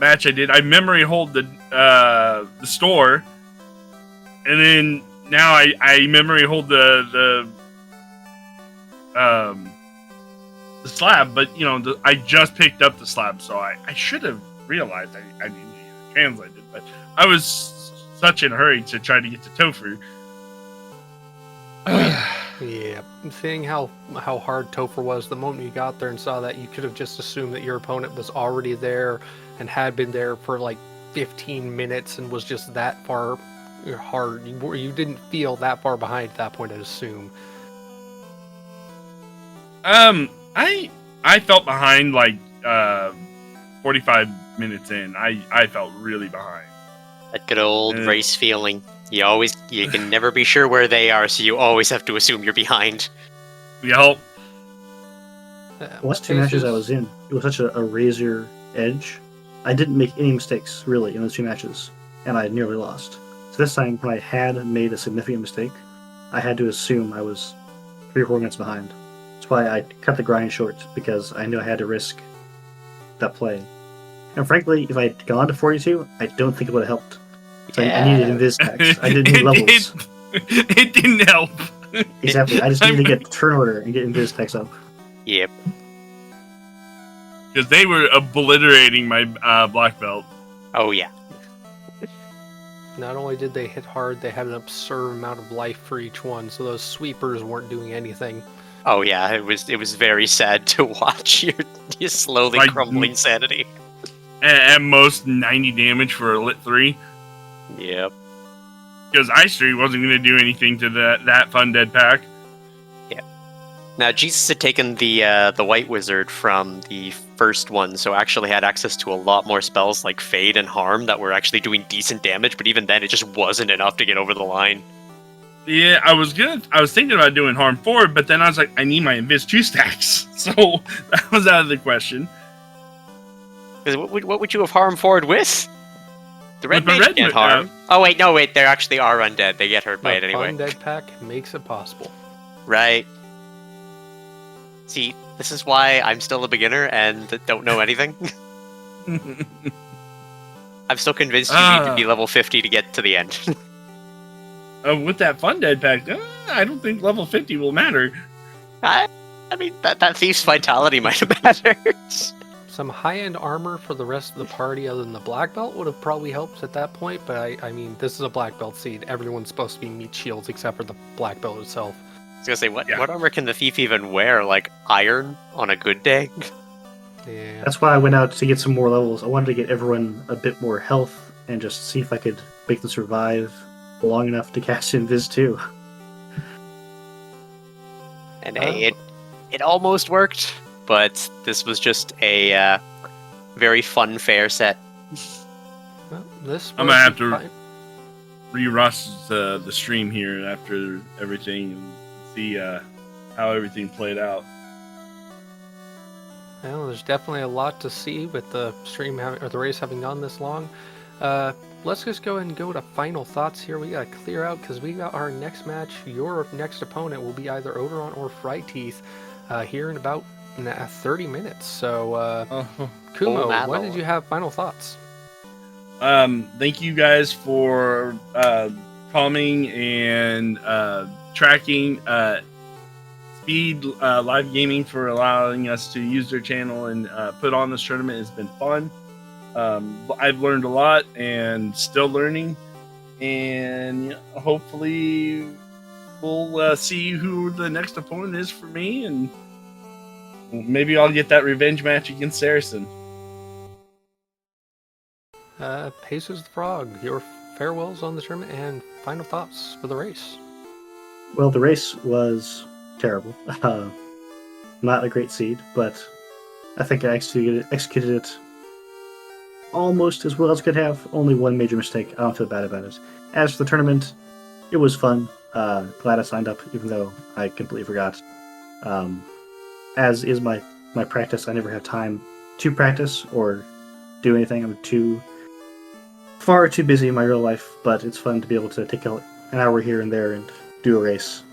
match I did. I memory hold the store, and then now I memory hold the slab. But you know, I just picked up the slab, so I should have realized I needed to translate it. But I was such in a hurry to try to get to Tofu. Yeah, seeing how hard Topher was, the moment you got there and saw that, you could have just assumed that your opponent was already there and had been there for like 15 minutes and was just that far hard. You didn't feel that far behind at that point, I'd assume. I felt behind like 45 minutes in. I felt really behind. That good old race feeling. You can never be sure where they are, so you always have to assume you're behind. Yep. The last 2 matches I was in, it was such a razor edge. I didn't make any mistakes, really, in those 2 matches, and I nearly lost. So this time, when I had made a significant mistake, I had to assume I was 3 or 4 minutes behind. That's why I cut the grind short, because I knew I had to risk that play. And frankly, if I had gone to 42, I don't think it would have helped. So I needed Invis stacks. I didn't need levels. It didn't help. Exactly. I just needed to get turn order and get Invis stacks up. Yep. Because they were obliterating my black belt. Oh, yeah. Not only did they hit hard, they had an absurd amount of life for each one, so those sweepers weren't doing anything. Oh, yeah, it was very sad to watch your slowly crumbling sanity. At most 90 damage for a lit 3. Yep. Because Ice Tree wasn't going to do anything to that fun dead pack. Yeah. Now, Jesus had taken the White Wizard from the first one, so actually had access to a lot more spells like Fade and Harm that were actually doing decent damage, but even then it just wasn't enough to get over the line. Yeah, I was thinking about doing Harm forward, but then I was like, I need my Invis 2 stacks, so that was out of the question. Because what would you have Harm forward with? The Red With the Mage Red can't Ma- harm. Oh wait, no wait, they actually are undead. They get hurt by it The anyway. Undead pack makes it possible. Right. See, this is why I'm still a beginner and don't know anything. I'm still convinced you need to be level 50 to get to the end. With that Fun Dead pack, I don't think level 50 will matter. I mean, that Thief's Vitality might have mattered. Some high-end armor for the rest of the party other than the black belt would have probably helped at that point, but I mean, this is a black belt seed. Everyone's supposed to be meat shields except for the black belt itself. I was gonna say, what armor can the Thief even wear? Like, iron on a good day? Yeah. That's why I went out to get some more levels. I wanted to get everyone a bit more health and just see if I could make them survive long enough to cast Invis 2. And hey, it almost worked, but this was just a very fun fair set. Well, this I'm gonna have to fine. re-rush the stream here after everything and see how everything played out. Well, there's definitely a lot to see with the stream or the race having gone this long. Let's just go ahead and go to final thoughts here. We gotta clear out because we got our next match. Your next opponent will be either Odoron or Freyteeth here in about 30 minutes. So, Kumo, what did you have final thoughts? Thank you guys for calming and tracking Speed Live Gaming for allowing us to use their channel and put on this tournament. It's been fun. I've learned a lot and still learning, and hopefully we'll see who the next opponent is for me, and maybe I'll get that revenge match against Saracen. Jesus the Frog, your farewells on the tournament and final thoughts for the race. Well, the race was terrible. Not a great seed, but I think I executed it almost as well as could have. Only one major mistake. I don't feel bad about it. As for the tournament, it was fun. Glad I signed up, even though I completely forgot. As is my practice, I never have time to practice or do anything. I'm far too busy in my real life, but it's fun to be able to take an hour here and there and do a race.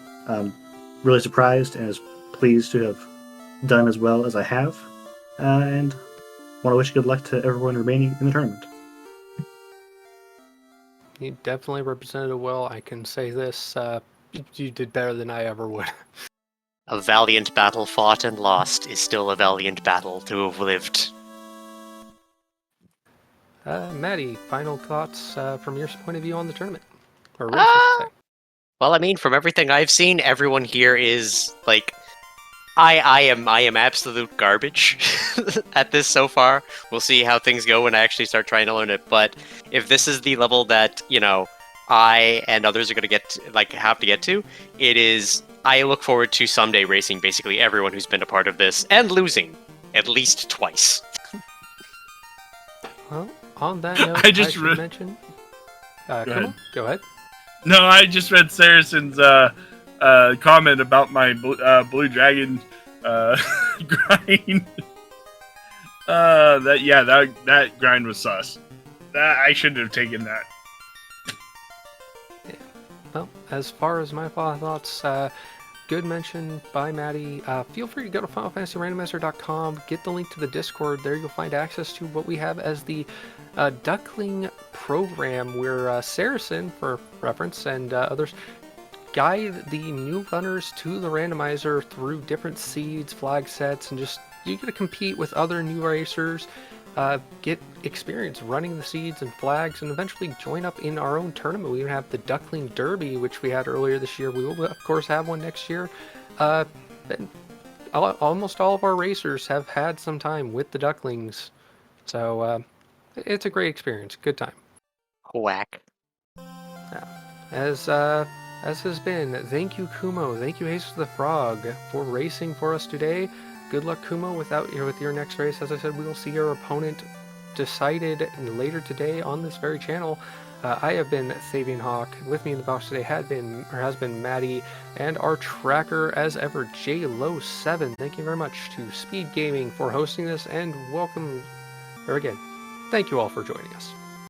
Really surprised and as pleased to have done as well as I have, and want to wish good luck to everyone remaining in the tournament. You definitely represented it well. I can say this, you did better than I ever would. A valiant battle fought and lost is still a valiant battle to have lived. Maddie, final thoughts from your point of view on the tournament? Or race, I should say. Well, I mean, from everything I've seen, everyone here is like, I am absolute garbage at this so far. We'll see how things go when I actually start trying to learn it. But if this is the level that I and others are going to have to get to, it is. I look forward to someday racing basically everyone who's been a part of this and losing at least twice. Well, on that note, I just should mention. Kumo, go ahead. No, I just read Saracen's comment about my Blue Dragon grind. That grind was sus. I shouldn't have taken that. Yeah. Well, as far as my thoughts, good mention by Maddie. Feel free to go to FinalFantasyRandomizer.com, get the link to the Discord. There you'll find access to what we have as the Duckling program, where Saracen, for reference, and others guide the new runners to the randomizer through different seeds, flag sets, and just you get to compete with other new racers, get experience running the seeds and flags, and eventually join up in our own tournament. We even have the Duckling Derby, which we had earlier this year. We will, of course, have one next year. Almost all of our racers have had some time with the Ducklings, so it's a great experience. Good time. Whack. As As has been, thank you, Kumo. Thank you, Jesus the Frog, for racing for us today. Good luck, Kumo, with your next race. As I said, we will see your opponent decided later today on this very channel. I have been Thavian Hawk. With me in the box today has been Maddie, and our tracker, as ever, JLo7. Thank you very much to Speed Gaming for hosting this, and welcome, or again, thank you all for joining us.